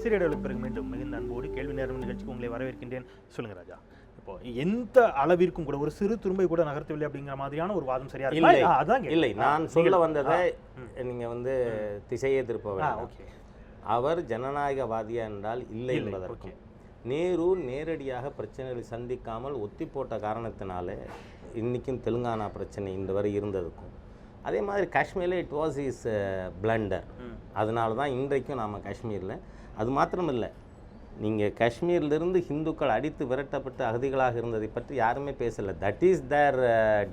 சிறிய இடைவெளிக்கு பிறகு மீண்டும் மிகுந்த அன்போடு கேள்வி நேரம் நிகழ்ச்சிக்கு உங்களை வரவேற்கின்றேன். சொல்லுங்க ராஜா, இப்போ எந்த அளவிற்கும் கூட ஒரு சிறு துரும்பை கூட நகர்த்தவில்லை அப்படிங்கிற மாதிரியான ஒரு வாதம் சரியா இருக்கு? இல்லை, நான் சொல்ல வந்ததை நீங்க திசையே திருப்ப வேண்டாம். அவர் ஜனநாயகவாதியா என்றால் இல்லை என்பதற்கு நேரு நேரடியாக பிரச்சனைகளை சந்திக்காமல் ஒத்தி போட்ட காரணத்தினால இன்றைக்கும் தெலுங்கானா பிரச்சனை இந்த வரை இருந்ததுக்கும், அதே மாதிரி காஷ்மீரில் இட் வாஸ் இஸ் பிளண்டர். அதனால தான் இன்றைக்கும் நாம் காஷ்மீரில், அது மாத்திரமில்லை, நீங்கள் காஷ்மீரிலிருந்து ஹிந்துக்கள் அடித்து விரட்டப்பட்டு அகதிகளாக இருந்ததை பற்றி யாருமே பேசலை. That is their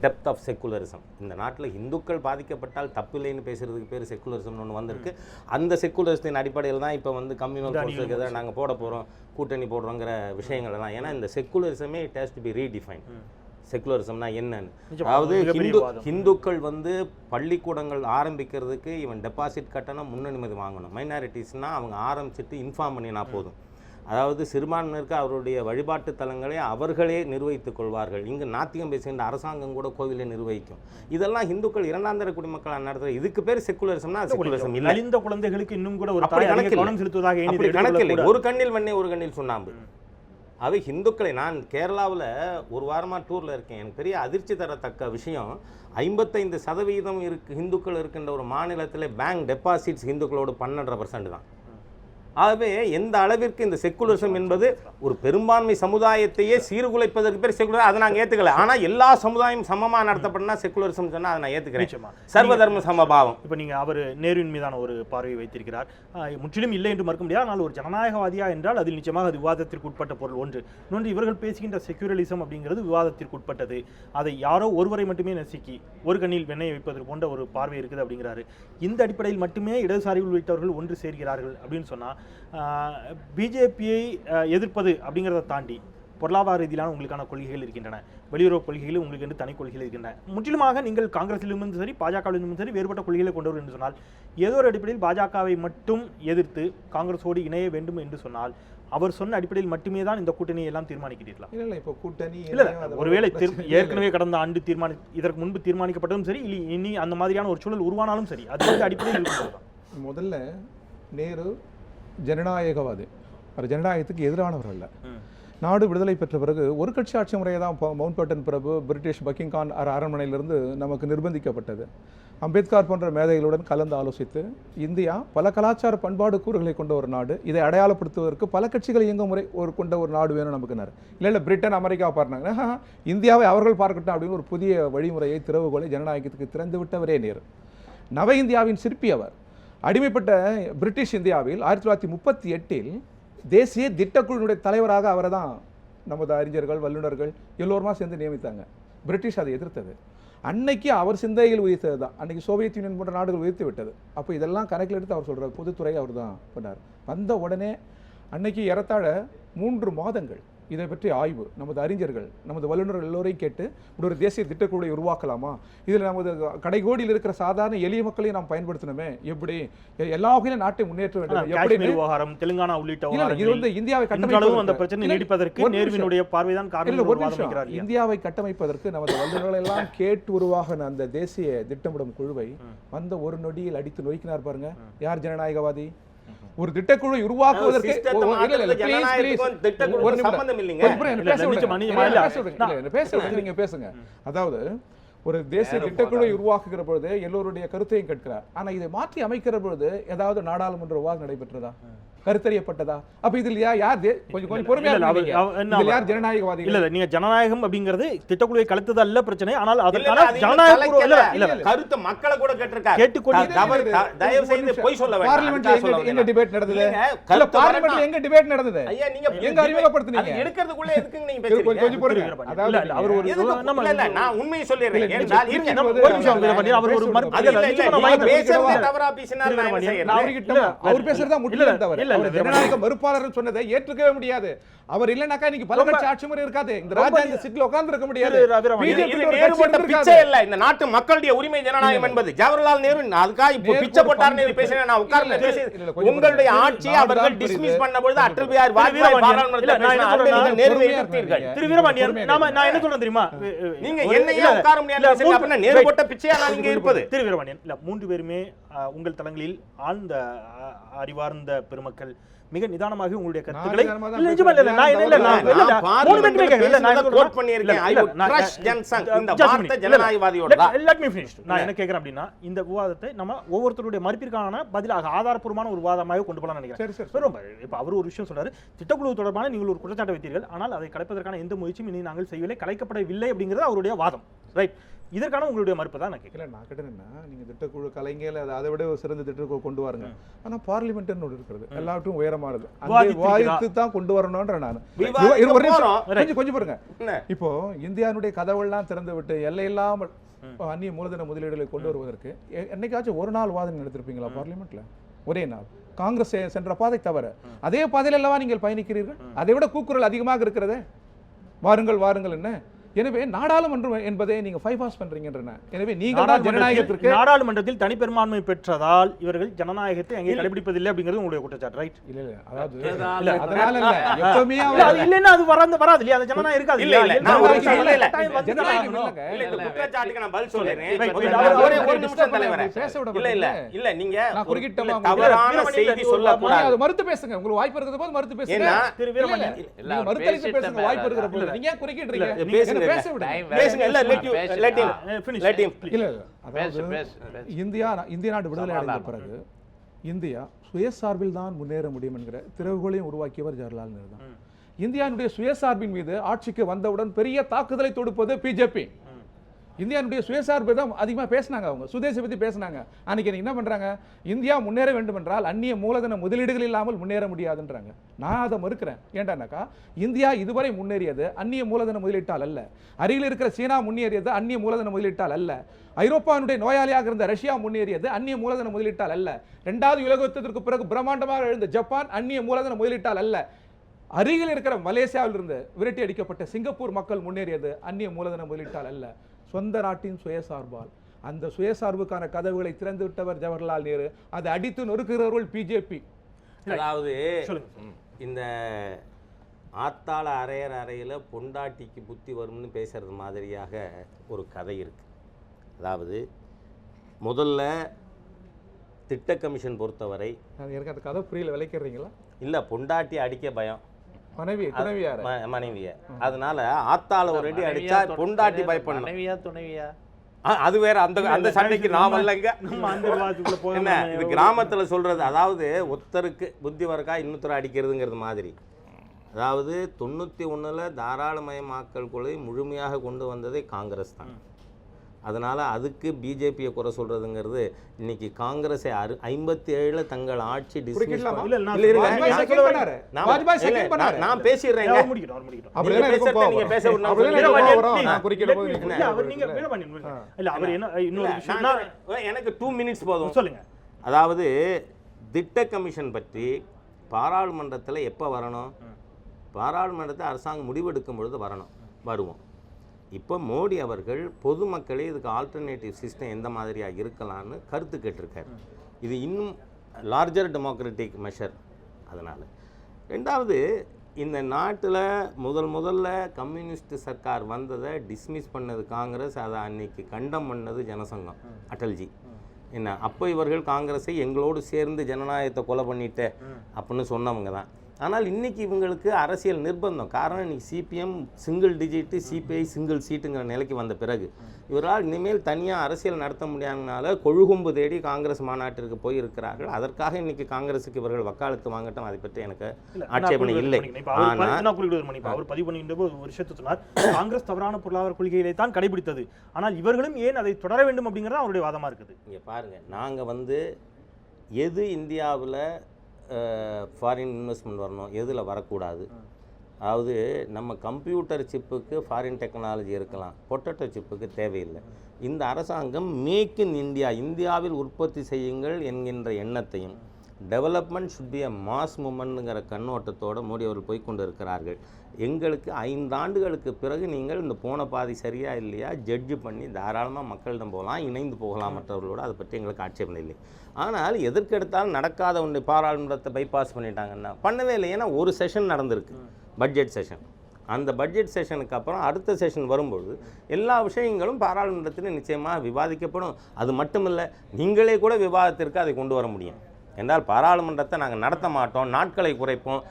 depth of secularism. இந்த நாட்டில் ஹிந்துக்கள் பாதிக்கப்பட்டால் தப்பு இல்லைன்னு பேசுகிறதுக்கு பேர் செக்குலரிசம்னு ஒன்று வந்திருக்கு. அந்த செக்குலரிசத்தின் அடிப்படையில் தான் இப்போ கம்யூனல் ஃபோர்ஸுக்கு எதாவது நாங்கள் போட போகிறோம், கூட்டணி போடுறோங்கிற விஷயங்கள் தான். ஏன்னா இந்த செக்குலரிசமே it has to be redefine. செக்குலரிசம்னா என்னன்னு, அதாவது ஹிந்துக்கள் பள்ளிக்கூடங்கள் ஆரம்பிக்கிறதுக்கு இவன் டெபாசிட் கட்டணம் முன்னனுமதி வாங்கணும். மைனாரிட்டிஸ்னால் அவங்க ஆரம்பிச்சுட்டு இன்ஃபார்ம் பண்ணினா போதும். அதாவது சிறுபான்மையினருக்கு அவருடைய வழிபாட்டு தலங்களை அவர்களே நிர்வகித்துக் கொள்வார்கள். இங்கு நாத்திகம் பேசுகின்ற அரசாங்கம் கூட கோவிலை நிர்வகிக்கும். இதெல்லாம் ஹிந்துக்கள் இரண்டாம் தர குடிமக்கள் நடத்துறது. இதுக்கு பேர் செக்குலரிசம்னா செக்குலரிசம் இல்லை. இந்த குழந்தைகளுக்கு இன்னும் கூட ஒரு கவனம் செலுத்துவதாக கணக்கில்லை. ஒரு கண்ணில் வெண்ணெய் ஒரு கண்ணில் சுண்ணாம்பு. அவை ஹிந்துக்களை, நான் கேரளாவில் ஒரு வாரமாக டூரில் இருக்கேன். எனக்கு பெரிய அதிர்ச்சி தரத்தக்க விஷயம், 55% ஹிந்துக்கள் இருக்கின்ற ஒரு மாநிலத்தில் பேங்க் டெபாசிட்ஸ் ஹிந்துக்களோடு 12% தான். ஆகவே எந்த அளவிற்கு இந்த செக்குலரிசம் என்பது ஒரு பெரும்பான்மை சமுதாயத்தையே சீர்குலைப்பதற்கு பேர் செக்குலர், அதை நாங்கள் ஏற்றுக்கல. ஆனால் எல்லா சமுதாயம் சமமாக நடத்தப்படனா செக்குலரிசம் சொன்னால் அதை நான் ஏற்றுக்கிறேன். சர்வதர்ம சமபாவம். இப்போ நீங்கள் அவர் நேருவின் மீதான ஒரு பார்வையை வைத்திருக்கிறார். முற்றிலும் இல்லை என்று மறுக்க முடியாது. ஆனால் ஒரு ஜனநாயகவாதியா என்றால் அதில் நிச்சயமாக அது விவாதத்திற்கு உட்பட்ட பொருள் ஒன்று. இன்னொன்று, இவர்கள் பேசுகின்ற செக்குலரிசம் அப்படிங்கிறது விவாதத்திற்கு உட்பட்டது. அதை யாரோ ஒருவரை மட்டுமே நசுக்கி ஒரு கண்ணில் வெண்ணெய் வைப்பது போன்ற ஒரு பார்வை இருக்குது அப்படிங்கிறாரு. இந்த அடிப்படையில் மட்டுமே இடதுசாரி உள்ளிட்டவர்கள் ஒன்று சேர்கிறார்கள் அப்படின்னு சொன்னால், பிஜேபியை எதிர்ப்பது அப்படிங்கிறத தாண்டி பொருளாதார ரீதியிலான உங்களுக்கான கொள்கைகள் இருக்கின்றன, வெளியுறவு கொள்கைகள் உங்களுக்கு என்று தனி கொள்கைகள் இருக்கின்றன. முற்றிலுமாக நீங்கள் காங்கிரஸிலிருந்து சரி பாஜகவிலிருந்து சரி வேறுபட்ட கொள்கைகளை கொண்டவர் என்று சொன்னால், ஏதோ ஒரு அடிப்படையில் பாஜகவை மட்டும் எதிர்த்து காங்கிரஸோடு இணைய வேண்டும் என்று சொன்னால், அவர் சொன்ன அடிப்படையில் மட்டுமே தான் இந்த கூட்டணியை எல்லாம் தீர்மானிக்கிறீர்களா? இல்லை, இப்போ கூட்டணி இல்லை, ஒருவேளை ஏற்கனவே கடந்த ஆண்டு இதற்கு முன்பு தீர்மானிக்கப்பட்டதும் சரி, இல்லை இனி அந்த மாதிரியான ஒரு சூழல் உருவானாலும் சரி, அது அடிப்படையில் இருக்கிறது. முதல்ல நேரு ஜனநாயகவாதி, அவர் ஜனநாயகத்துக்கு எதிரானவர் அல்ல. நாடு விடுதலை பெற்ற பிறகு ஒரு கட்சி ஆட்சி முறையை தான் மவுண்ட் பேட்டன் பிரபு பிரிட்டிஷ் பக்கிங்கான் அரண்மனையிலிருந்து நமக்கு நிர்பந்திக்கப்பட்டது. அம்பேத்கர் போன்ற மேதைகளுடன் கலந்து ஆலோசித்து இந்தியா பல கலாச்சார பண்பாடு கூறுகளை கொண்ட ஒரு நாடு, இதை அடையாளப்படுத்துவதற்கு பல கட்சிகள் இயங்க முறை கொண்ட ஒரு நாடு வேணும் நமக்குனார். இல்லை பிரிட்டன் அமெரிக்கா பார்த்தாங்க, இந்தியாவை அவர்கள் பார்க்கட்டும் அப்படின்னு ஒரு புதிய வழிமுறையை திறவுகோலை ஜனநாயகத்துக்கு திறந்து விட்டவரே நேரு. நவ இந்தியாவின் சிற்பி அவர். அடிமைப்பட்ட பிரிட்டிஷ் இந்தியாவில் 1938 தேசிய திட்டக்குழுவினுடைய தலைவராக அவரை தான் நமது அறிஞர்கள் வல்லுநர்கள் எல்லோருமா சேர்ந்து நியமித்தாங்க. பிரிட்டிஷ் அதை எதிர்த்தது. அன்னைக்கு அவர் சிந்தையில் உயர்த்தது தான். அன்னைக்கு சோவியத் யூனியன் போன்ற நாடுகள் உயர்த்தி விட்டது. அப்போ இதெல்லாம் கணக்கில் எடுத்து அவர் சொல்கிறார், பொதுத்துறை அவர் தான் பண்ணார். வந்த உடனே அன்னைக்கு ஏறத்தாழ 3 மாதங்கள் இதை பற்றி ஆய்வு, நமது அறிஞர்கள் நமது வல்லுநர்கள் எல்லோரையும் கேட்டு ஒரு தேசிய திட்டக்குழுவை உருவாக்கலாமா, இதில் நமது கடைகோடியில் இருக்கிற சாதாரண எளிய மக்களையும் நாம் பயன்படுத்தணுமே, எப்படி எல்லா வகையிலும் நாட்டை முன்னேற்ற வேண்டும், எப்படி விவகாரம் தெலுங்கானா உள்ளிட்ட இது இந்தியாவை கட்டமைப்பதற்கு அந்த பிரச்சனை நீடிப்பதற்கு நேருவினுடைய பார்வைதான் காரணம். ஒரு நிமிஷம், இந்தியாவை கட்டமைப்பதற்கு நமது வல்லுநர்கள் எல்லாம் கேட்டு உருவாகின அந்த தேசிய திட்டமிடும் குழுவை வந்த ஒரு நொடியில் அடித்து நொறுக்கினார் பாருங்க. யார் ஜனநாயகவாதி? ஒரு திட்டக்குழு உருவாக்குவதற்கு நீங்க பேசுங்க. அதாவது ஒரு தேசிய திட்டக்குழு உருவாக்குகிற பொழுது எல்லோருடைய கருத்தையும் கேட்கிறார். ஆனா இதை மாற்றி அமைக்கிற பொழுது ஏதாவது நாடாளுமன்ற விவாதம் நடைபெற்றதா, கருத்தறியப்பட்டதா? அப்ப இதில் யார் கொஞ்சம் பொறுமையா யார் ஜனநாயகவாதி? இல்ல, நீங்க ஜனநாயகம் அப்படிங்கிறது திட்டக்குழுவை கலத்தது அல்ல பிரச்சனை. ஆனால் அதற்கான ஜனநாயக கருத்து மக்களை கூட கேட்டிருக்காரு. தயவு செய்து போய் சொல்ல வேண்டாம். பார்லிமெண்ட்ல எங்க டிபேட் நடந்தது? பார்லிமெண்ட்ல எங்க டிபேட் நடந்தது? ஐயா, நீங்க எங்க அறிமுகப்படுத்துனீங்க? எடுக்கிறதுக்குள்ள எதுக்குங்க நீங்க பேசுறீங்க? கொஞ்சம் பொறுங்க. அதாவது அவர் ஒரு இல்ல, நான் உண்மையை சொல்லிறேன். அவர் பேசுறதா முற்றிலும் தவறு. ஜனநாயக மறுப்பாளர் சொன்னதை ஏற்றுக்கவே முடியாது. அவர் இல்லனாக்கா இன்னைக்கு பல கட்சி ஆட்சி முறை இருக்காது. இந்த ராஜாங்க சீட்ல உட்கார்ந்து இருக்க முடியாது. பிச்சை இல்ல, இந்த நாட்டு மக்களுடைய உரிமை ஜனநாயகம் என்பது. ஜவஹர்லால் நேரு அதுக்காக இப்போ பிச்சை போட்டார்னு பேசுறேன். நான் உட்கார்ந்து பேசி உங்களுடைய ஆட்சியை அவர்கள் டிஸ்மிஸ் பண்ணபோது அட்டல் பிஹாரி வாஜ்பாய் பாராளுமன்றத்தில் நேருவை எதிர்த்தீர்கள். திரு வீரமணியன், நான் என்ன சொல்றேன் தெரியுமா? நீங்க என்னையே உட்கார முடியாது அப்படின்னா நேரு போட்ட பிச்சையா நான் இங்க இருப்பது? திரு வீரமணியன், இல்ல 3 பேருமே உங்கள் தளங்களில் ஆழ்ந்த அறிவார்ந்த பெருமக்கள், மிக நிதானமாக உங்களுடைய நான் கருத்துக்களை நிதானமா தான் இல்ல, நிஜமா இல்ல, பேசுறேன். நான் இல்ல, இல்ல, நான் இல்ல, இல்ல, நான் 3 மினிட் கேட்கறேன். இல்ல, நான் கோட் பண்ணியிருக்கேன். I would crush Johnson. இந்த வார்த்தை ஜனநாயகவாதியோட தான். Let me finish. நான் என்ன கேட்கறேன் அப்படின்னா, இந்த விவாதத்தை நம்ம ஒவ்வொருத்தருடைய மறுப்பிற்கான பதிலாக ஆதாரப்பூர்வமான ஒரு விவாதமாக கொண்டு போகலாம் நினைக்கிறேன். சரி ரொம்ப இப்ப அவர் ஒரு விஷயம் சொல்றாரு, திட்டக்குழு தொடர்பான நீங்கள் ஒரு குற்றச்சாட்டு வைத்தீர்கள், ஆனால் அதை கலைப்பதற்கான எந்த முயற்சியும் இனி நாங்கள் செய்யவில்லை, கலைக்கப்படவில்லை அப்படிங்கிறது அவருடைய வாதம். ரைட், இதற்கான உங்களுடைய மறுப்பு தான் நான் கேட்கிறேன். இல்லை, நான் கேட்டேன்னா நீங்கள் திட்டக்குழு கலைஞர் அதை விட ஒரு சிறந்த திட்டக்குழு கொண்டு வாருங்க. ஆனால் பார்லிமெண்ட்னு ஒன்று இருக்கிறது, எல்லாவற்றும் உயரமானது, அந்த விவாதித்து தான் கொண்டு வரணும்ன்ற நான் கொஞ்சம் பாருங்க. இப்போ இந்தியாவுடைய கதவெல்லாம் திறந்து விட்டு எல்லை இல்லாமல் அந்நிய மூலதன முதலீடுகளை கொண்டு வருவதற்கு என்னைக்காச்சும் ஒரு நாள் வாதம் நடத்திருப்பீங்களா பார்லிமெண்ட்ல? ஒரே நாள். காங்கிரஸ் சென்ற பாதை தவிர அதே பாதையில் அல்லவா நீங்கள் பயணிக்கிறீர்கள். அதை விட கூக்குரல் அதிகமாக இருக்கிறதே, வாருங்கள் வாருங்கள் என்ன. எனவே நாடாளுமன்றம் என்பதை நீங்க பைபாஸ் பண்றீங்கன்றன. எனவே நீங்க தான் ஜனநாயகத்திற்கு நாடாளுமன்றத்தில் தனிப்பெரும்பான்மை பெற்றதால் இவர்கள் ஜனநாயகத்தை அங்கே கடைபிடிப்பதில்லை அப்படிங்கிறது உங்களுடைய குற்றச்சாட்டு. ரைட்? இல்ல இல்ல, அதாவது இல்ல, அதனால இல்ல, எப்பவுமே அது இல்லன்னா அது வராது இல்லையா? அந்த ஜனநாயகம் இருக்காது இல்ல இல்ல, நான் ஒரு விஷயம் இல்ல இல்ல ஜனநாயகம் இல்லங்க. இல்ல இந்த குற்றச்சாட்டுக்கு நான் பதில் சொல்றேன். அவரே ஒரு நிமிஷம் தலைவரே. பேச விட இல்ல இல்ல இல்ல, நீங்க நான் குறுக்கிட்டமா தவறான செய்தி சொல்ல கூடாது. அது மறுத்து பேசுங்க, உங்களுக்கு வாய்ப்பு இருக்கிற போது மறுத்து பேசுங்க. ஏன்னா திரு வீரமணி இல்ல மறுத்து பேசுங்க, வாய்ப்பு இருக்கிற போது. நீங்க ஏன் குறுக்கிட்டீங்க? பேசுங்க, பேச விடுங்க. பேசுங்க. இல்ல let him இல்ல இல்ல, அதாவது இந்திய நாடு விடுதலை அடைந்த பிறகு இந்தியா சுயசார்பில் தான் முன்னேற முடியும் என்கிற திறவுகோலையும் உருவாக்கியவர் ஜவஹர்லால் நேரு தான். இந்தியாவுடைய சுயசார்பின் மீது ஆட்சிக்கு வந்தவுடன் பெரிய தாக்குதலை தொடுப்பது பிஜேபி. இந்தியாவுடைய சுயசார்பு தான் அதிகமாக பேசினாங்க, அவங்க சுதேசி பற்றி பேசினாங்க. அன்னைக்கு என்ன பண்ணுறாங்க, இந்தியா முன்னேற வேண்டும் என்றால் அந்நிய மூலதன முதலீடுகள் இல்லாமல் முன்னேற முடியாதுன்றாங்க. நான் அதை மறுக்கிறேன். ஏன்டானாக்கா, இந்தியா இதுவரை முன்னேறியது அந்நிய மூலதன முதலீட்டால் அல்ல. அருகில் இருக்கிற சீனா முன்னேறியது அந்நிய மூலதன முதலீட்டால் அல்ல. ஐரோப்பாவுடைய நோயாளியாக இருந்த ரஷ்யா முன்னேறியது அந்நிய மூலதன முதலீட்டால் அல்ல. 2வது உலக யுத்தத்திற்கு பிறகு பிரம்மாண்டமாக எழுந்த ஜப்பான் அந்நிய மூலதன முதலீட்டால் அல்ல. அருகில் இருக்கிற மலேசியாவில் இருந்து விரட்டி அடிக்கப்பட்ட சிங்கப்பூர் மக்கள் முன்னேறியது அந்நிய மூலதன முதலீட்டால் அல்ல, சொந்த நாட்டின் சுயசார்பால். அந்த சுயசார்புக்கான கதவுகளை திறந்து விட்டவர் ஜவஹர்லால் நேரு. அதை அடித்து நொறுக்கிறவர்கள் பிஜேபி. அதாவது இந்த ஆத்தாள அறையில பொண்டாட்டிக்கு புத்தி வரும்னு பேசுறது மாதிரியாக ஒரு கதை இருக்கு. அதாவது முதல்ல திட்ட கமிஷன் பொறுத்தவரை எனக்கு அந்த கதை புரியல, விளைக்கிறீங்களா? இல்ல, பொண்டாட்டி அடிக்க பயம், மனைவிய. அதனால ஆத்தாள ஒரு அடி அடிச்சா பொண்டாட்டி பயப்படணும். மனைவியா துணைவியா அது வேற. அந்த சண்டைக்கு நான் வரலங்க. என்ன இது கிராமத்துல சொல்றது, அதாவது ஒருத்தருக்கு புத்தி வரக்கா இன்னொருத்தர் அடிக்கிறதுங்கிறது மாதிரி. அதாவது 91ல் தாராளமயமாக்கல் கொள்கை முழுமையாக கொண்டு வந்ததே காங்கிரஸ் தான். அதனால் அதுக்கு பிஜேபியை குறை சொல்கிறதுங்கிறது இன்னைக்கு காங்கிரஸை 57ல் தங்கள் ஆட்சி டிஸ்மிஸ் நான் பேசிடுறேன். எனக்கு 2 மினிட்ஸ் போதும். சொல்லுங்க. அதாவது திட்ட கமிஷன் பற்றி பாராளுமன்றத்தில் எப்போ வரணும்? பாராளுமன்றத்தை அரசாங்கம் முடிவெடுக்கும் பொழுது வருவோம். இப்போ மோடி அவர்கள் பொதுமக்களே இதுக்கு ஆல்டர்னேட்டிவ் சிஸ்டம் எந்த மாதிரியாக இருக்கலான்னு கருத்து கேட்டிருக்காரு. இது இன்னும் லார்ஜர் டெமோக்ராட்டிக் மெஷர். அதனால் 2வது, இந்த நாட்டில் முதல்ல கம்யூனிஸ்ட் சர்க்கார் வந்ததை டிஸ்மிஸ் பண்ணது காங்கிரஸ், அதை அன்னைக்கு கண்டம் பண்ணது ஜனசங்கம், அடல்ஜி. என்ன அப்போ இவர்கள் காங்கிரஸை எங்களோடு சேர்ந்து ஜனநாயகத்தை கொலை பண்ணிட்டு அப்படின்னு சொன்னவங்க தான். ஆனால் இன்றைக்கி இவங்களுக்கு அரசியல் நிர்பந்தம். காரணம், இன்றைக்கி CPM single digit, CPI single சீட்டுங்கிற நிலைக்கு வந்த பிறகு இவரால் இனிமேல் தனியாக அரசியல் நடத்த முடியாதனால கொழுகும்பு தேடி காங்கிரஸ் மாநாட்டிற்கு போய் இருக்கிறார்கள். அதற்காக இன்றைக்கி காங்கிரஸுக்கு இவர்கள் வக்காலத்து வாங்கட்டும், அதை பற்றி எனக்கு ஆட்சேபனை இல்லை. அவர் பதிவு பண்ணுகின்ற போது ஒரு விஷயத்தை சொன்னார், காங்கிரஸ் தவறான பொருளாதார கொள்கைகளை தான் கடைபிடித்தது, ஆனால் இவர்களும் ஏன் அதை தொடர வேண்டும் அப்படிங்கிறது அவருடைய வாதமாக இருக்குது. இங்கே பாருங்கள், நாங்கள் எது இந்தியாவில் ஃபாரின் இன்வெஸ்ட்மெண்ட் வரணும், எதில் வரக்கூடாது. அதாவது நம்ம கம்ப்யூட்டர் சிப்புக்கு ஃபாரின் டெக்னாலஜி இருக்கலாம், பொட்டேட்டோ சிப்புக்கு தேவையில்லை. இந்த அரசாங்கம் மேக் இன் இந்தியா, இந்தியாவில் உற்பத்தி செய்யுங்கள் என்கின்ற எண்ணத்தையும், development should be a mass மூமெண்ட்டுங்கிற கண்ணோட்டத்தோடு மோடி அவர்கள் போய்கொண்டு இருக்கிறார்கள். எங்களுக்கு 5 ஆண்டுகளுக்கு பிறகு நீங்கள் இந்த போன பாதி சரியா இல்லையா ஜட்ஜு பண்ணி தாராளமாக மக்களிடம் போகலாம், இணைந்து போகலாம் மற்றவர்களோடு, அதை பற்றி எங்களுக்கு ஆட்சேபனை இல்லை. ஆனால் எதற்கெடுத்தாலும் நடக்காத ஒன்று பாராளுமன்றத்தை பைபாஸ் பண்ணிட்டாங்கன்னா பண்ணவே இல்லை. ஏன்னா ஒரு செஷன் நடந்திருக்கு, பட்ஜெட் செஷன். அந்த பட்ஜெட் செஷனுக்கு அப்புறம் அடுத்த செஷன் வரும்பொழுது எல்லா விஷயங்களும் பாராளுமன்றத்தில் நிச்சயமாக விவாதிக்கப்படும். அது மட்டுமில்லை, நீங்களே கூட விவாதத்திற்கு அதை கொண்டு வர முடியும். என்றால் பாராளுமன்றத்தை நாங்கள் நடத்த மாட்டோம், நாட்களை குறைப்போம்,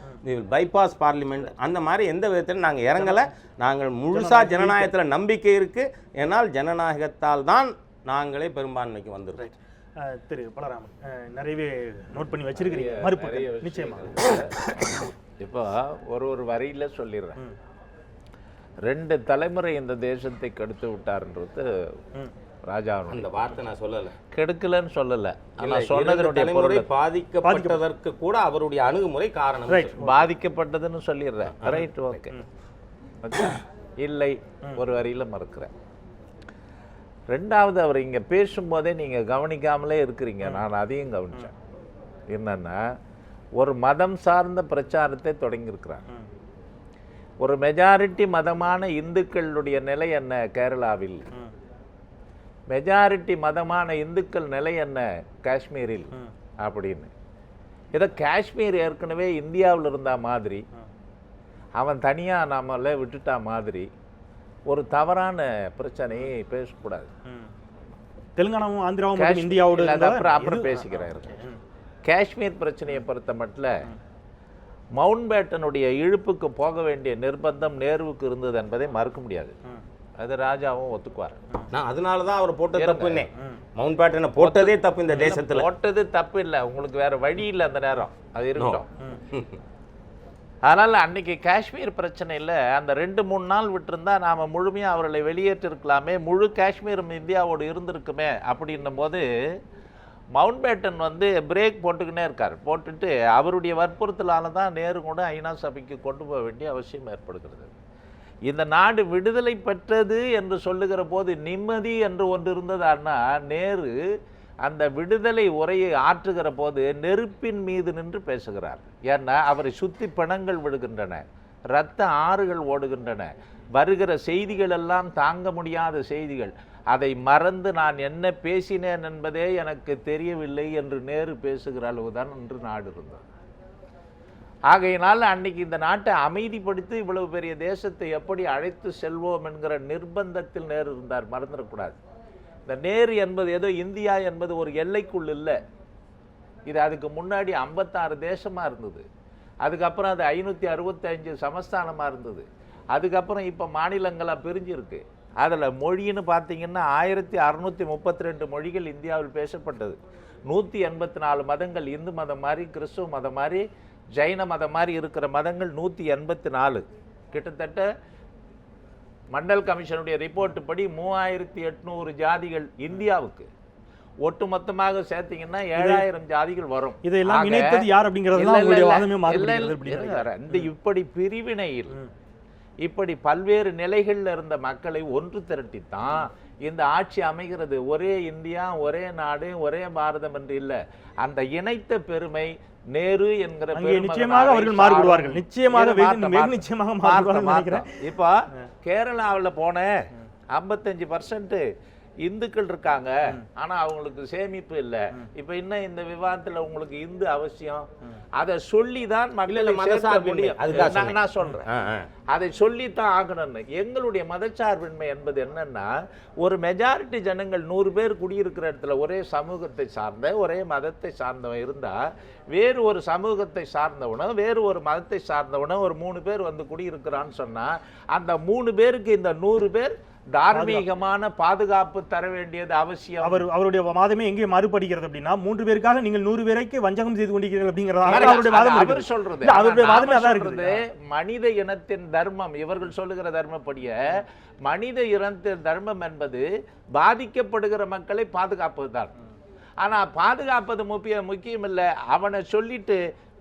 பைபாஸ் பார்லிமெண்ட், அந்த மாதிரி எந்த விதத்திலும் நாங்கள் இறங்கலை. நாங்கள் முழுசாக ஜனநாயகத்தில் நம்பிக்கை இருக்குது. ஏன்னால் ஜனநாயகத்தால் தான் நாங்களே பெரும்பான்மைக்கு வந்துடுறோம். திரு பலராமன் நிறையவே நோட் பண்ணி வச்சிருக்கிறீங்க மறுப்பு. நிச்சயமாக இப்போ ஒரு வரியில் சொல்லிடுறேன். 2 தலைமுறை இந்த தேசத்தை கெடுத்து விட்டார்ன்றது ராஜா. அந்த வார்த்தை நான் சொல்லலை, கெடுக்கலன்னு சொல்லலை, ஆனால் சொன்னதனுடைய தலைமுறை பாதிக்கப்பட்டதற்கு கூட அவருடைய அணுகுமுறை காரணம். பாதிக்கப்பட்டதுன்னு சொல்லிடுறேன். ரைட், ஓகே, இல்லை, ஒரு வரியில் மறுக்கிறேன். 2வது, அவர் இங்கே பேசும்போதே நீங்கள் கவனிக்காமலே இருக்கிறீங்க, நான் அதையும் கவனித்தேன். என்னன்னா, ஒரு மதம் சார்ந்த பிரச்சாரத்தை தொடங்கியிருக்கிறாங்க. ஒரு மெஜாரிட்டி மதமான இந்துக்களுடைய நிலை என்ன கேரளாவில், மெஜாரிட்டி மதமான இந்துக்கள் நிலை என்ன காஷ்மீரில் அப்படின்னு. இதை காஷ்மீர் ஏற்கனவே இந்தியாவில் இருந்தா மாதிரி, அவன் தனியாக நாமளே விட்டுட்டா மாதிரி ஒரு தவறான பிரச்சனையை பேசக்கூடாது. தெலுங்கானாவும் ஆந்திராவும் இந்தியாவோட அப்புறம் பேசிக்கிறேன். காஷ்மீர் பிரச்சனையை பொறுத்த மட்டும் மவுண்ட் பேட்டனுடைய இழுப்புக்கு போக வேண்டிய நிர்பந்தம் நேருவுக்கு இருந்தது என்பதை மறுக்க முடியாது. அது ராஜாவும் ஒத்துக்குவார். நான் அதனால தான் அவர் போட்டது தப்புன்னே. மவுண்ட் பேட்டனை போட்டதே தப்பு, இந்த தேசத்தில் போட்டது தப்பு இல்லை, உங்களுக்கு வேற வழி இல்லை அந்த நேரம், அது இருக்கட்டும். அதனால் அன்னைக்கு காஷ்மீர் பிரச்சனையில் அந்த 2-3 நாள் விட்டுருந்தா நாம் முழுமையாக அவர்களை வெளியேற்றிருக்கலாமே, முழு காஷ்மீரும் இந்தியாவோடு இருந்திருக்குமே அப்படின்னும் போது மவுண்ட் பேட்டன் பிரேக் போட்டுக்கினே இருக்கார். போட்டுட்டு அவருடைய வற்புறுத்தலால் தான் நேரு கூட ஐநா சபைக்கு கொண்டு போக வேண்டிய அவசியம் ஏற்படுகிறது. இந்த நாடு விடுதலை பெற்றது என்று சொல்லுகிற போது நிம்மதி என்று ஒன்று இருந்ததான்னா, நேரு அந்த விடுதலை உரையை ஆற்றுகிற போது நெருப்பின் மீது நின்று பேசுகிறார். ஏன்னா அவரை சுற்றி பிணங்கள் விடுகின்றன, இரத்த ஆறுகள் ஓடுகின்றன, வருகிற செய்திகள் எல்லாம் தாங்க முடியாத செய்திகள். அதை மறந்து நான் என்ன பேசினேன் என்பதே எனக்கு தெரியவில்லை என்று நேரு பேசுகிற அளவுதான் இன்று நாடு இருந்தது. ஆகையினால் அன்னைக்கு இந்த நாட்டை அமைதிப்படுத்தி இவ்வளவு பெரிய தேசத்தை எப்படி அழைத்து செல்வோம் என்கிற நிர்பந்தத்தில் நேரு இருந்தார், மறந்துடக்கூடாது. இந்த நேரு என்பது ஏதோ இந்தியா என்பது ஒரு எல்லைக்குள் இல்லை. இது அதுக்கு முன்னாடி 56 தேசமாக இருந்தது. அதுக்கப்புறம் அது 565 சமஸ்தானமாக இருந்தது. அதுக்கப்புறம் இப்போ மாநிலங்களாக பிரிஞ்சிருக்கு. அதில் மொழின்னு பார்த்தீங்கன்னா 1632 மொழிகள் இந்தியாவில் பேசப்பட்டது. 184 மதங்கள், இந்து மதம் மாதிரி, கிறிஸ்துவ மதம் மாதிரி, ஜைன மதம் மாதிரி இருக்கிற மதங்கள் 184. கிட்டத்தட்ட மண்டல் கமிஷனுடைய ரிப்போர்ட் படி 3800 ஜாதிகள் இந்தியாவுக்கு. ஒட்டுமொத்தமாக சேர்த்தீங்கன்னா 7000 ஜாதிகள் வரும். இதெல்லாம் இணைத்தது யார் அப்படிங்கிறது இந்த இப்படி பிரிவினையில் இப்படி பல்வேறு நிலைகளில் இருந்த மக்களை ஒன்று திரட்டித்தான் இந்த ஆட்சி அமைகிறது. ஒரே இந்தியா, ஒரே நாடு, ஒரே பாரதம் என்று இல்லை. அந்த இணைத்த பெருமை நேரு என்கிற நிச்சயமாக அவர்கள் மாறுபடுவார்கள். நிச்சயமாக இப்போ கேரளாவில் போன 55% இந்துக்கள் இருக்காங்க, ஆனா அவங்களுக்கு சேமிப்பு இல்லை. இப்ப இன்னும் இந்த விவாதத்துல உங்களுக்கு இந்து அவசியம், அதை சொல்லிதான் மக்களை நான் சொல்றேன், அதை சொல்லித்தான் ஆகணும்னு. எங்களுடைய மதச்சார்பின்மை என்பது என்னன்னா, ஒரு மெஜாரிட்டி ஜனங்கள் 100 பேர் குடியிருக்கிற இடத்துல ஒரே சமூகத்தை சார்ந்த, ஒரே மதத்தை சார்ந்தவன் இருந்தா, வேறு ஒரு சமூகத்தை சார்ந்தவனோ வேறு ஒரு மதத்தை சார்ந்தவனோ ஒரு 3 பேர் குடியிருக்கிறான்னு சொன்னா, அந்த 3 பேருக்கு இந்த 100 பேர் தார்மீகமான பாதுகாப்பு தர வேண்டியது அவசியம். அவருடைய வாதமே எங்கே மாறுபடுகிறது அப்படின்னா, 3 பேருக்காக நீங்கள் 100 பேருக்கு வஞ்சகம் செய்து கொண்டிருக்கிறீர்கள் அப்படிங்கிறது சொல்றது. மனித இனத்தின் தர்மம், இவர்கள் சொல்லுகிற தர்மப்படிய மனித இனத்தின் தர்மம் என்பது பாதிக்கப்படுகிற மக்களை பாதுகாப்பதுதான். ஆனா பாதுகாப்பது முக்கியம் இல்லை. அவனை சொல்லிட்டு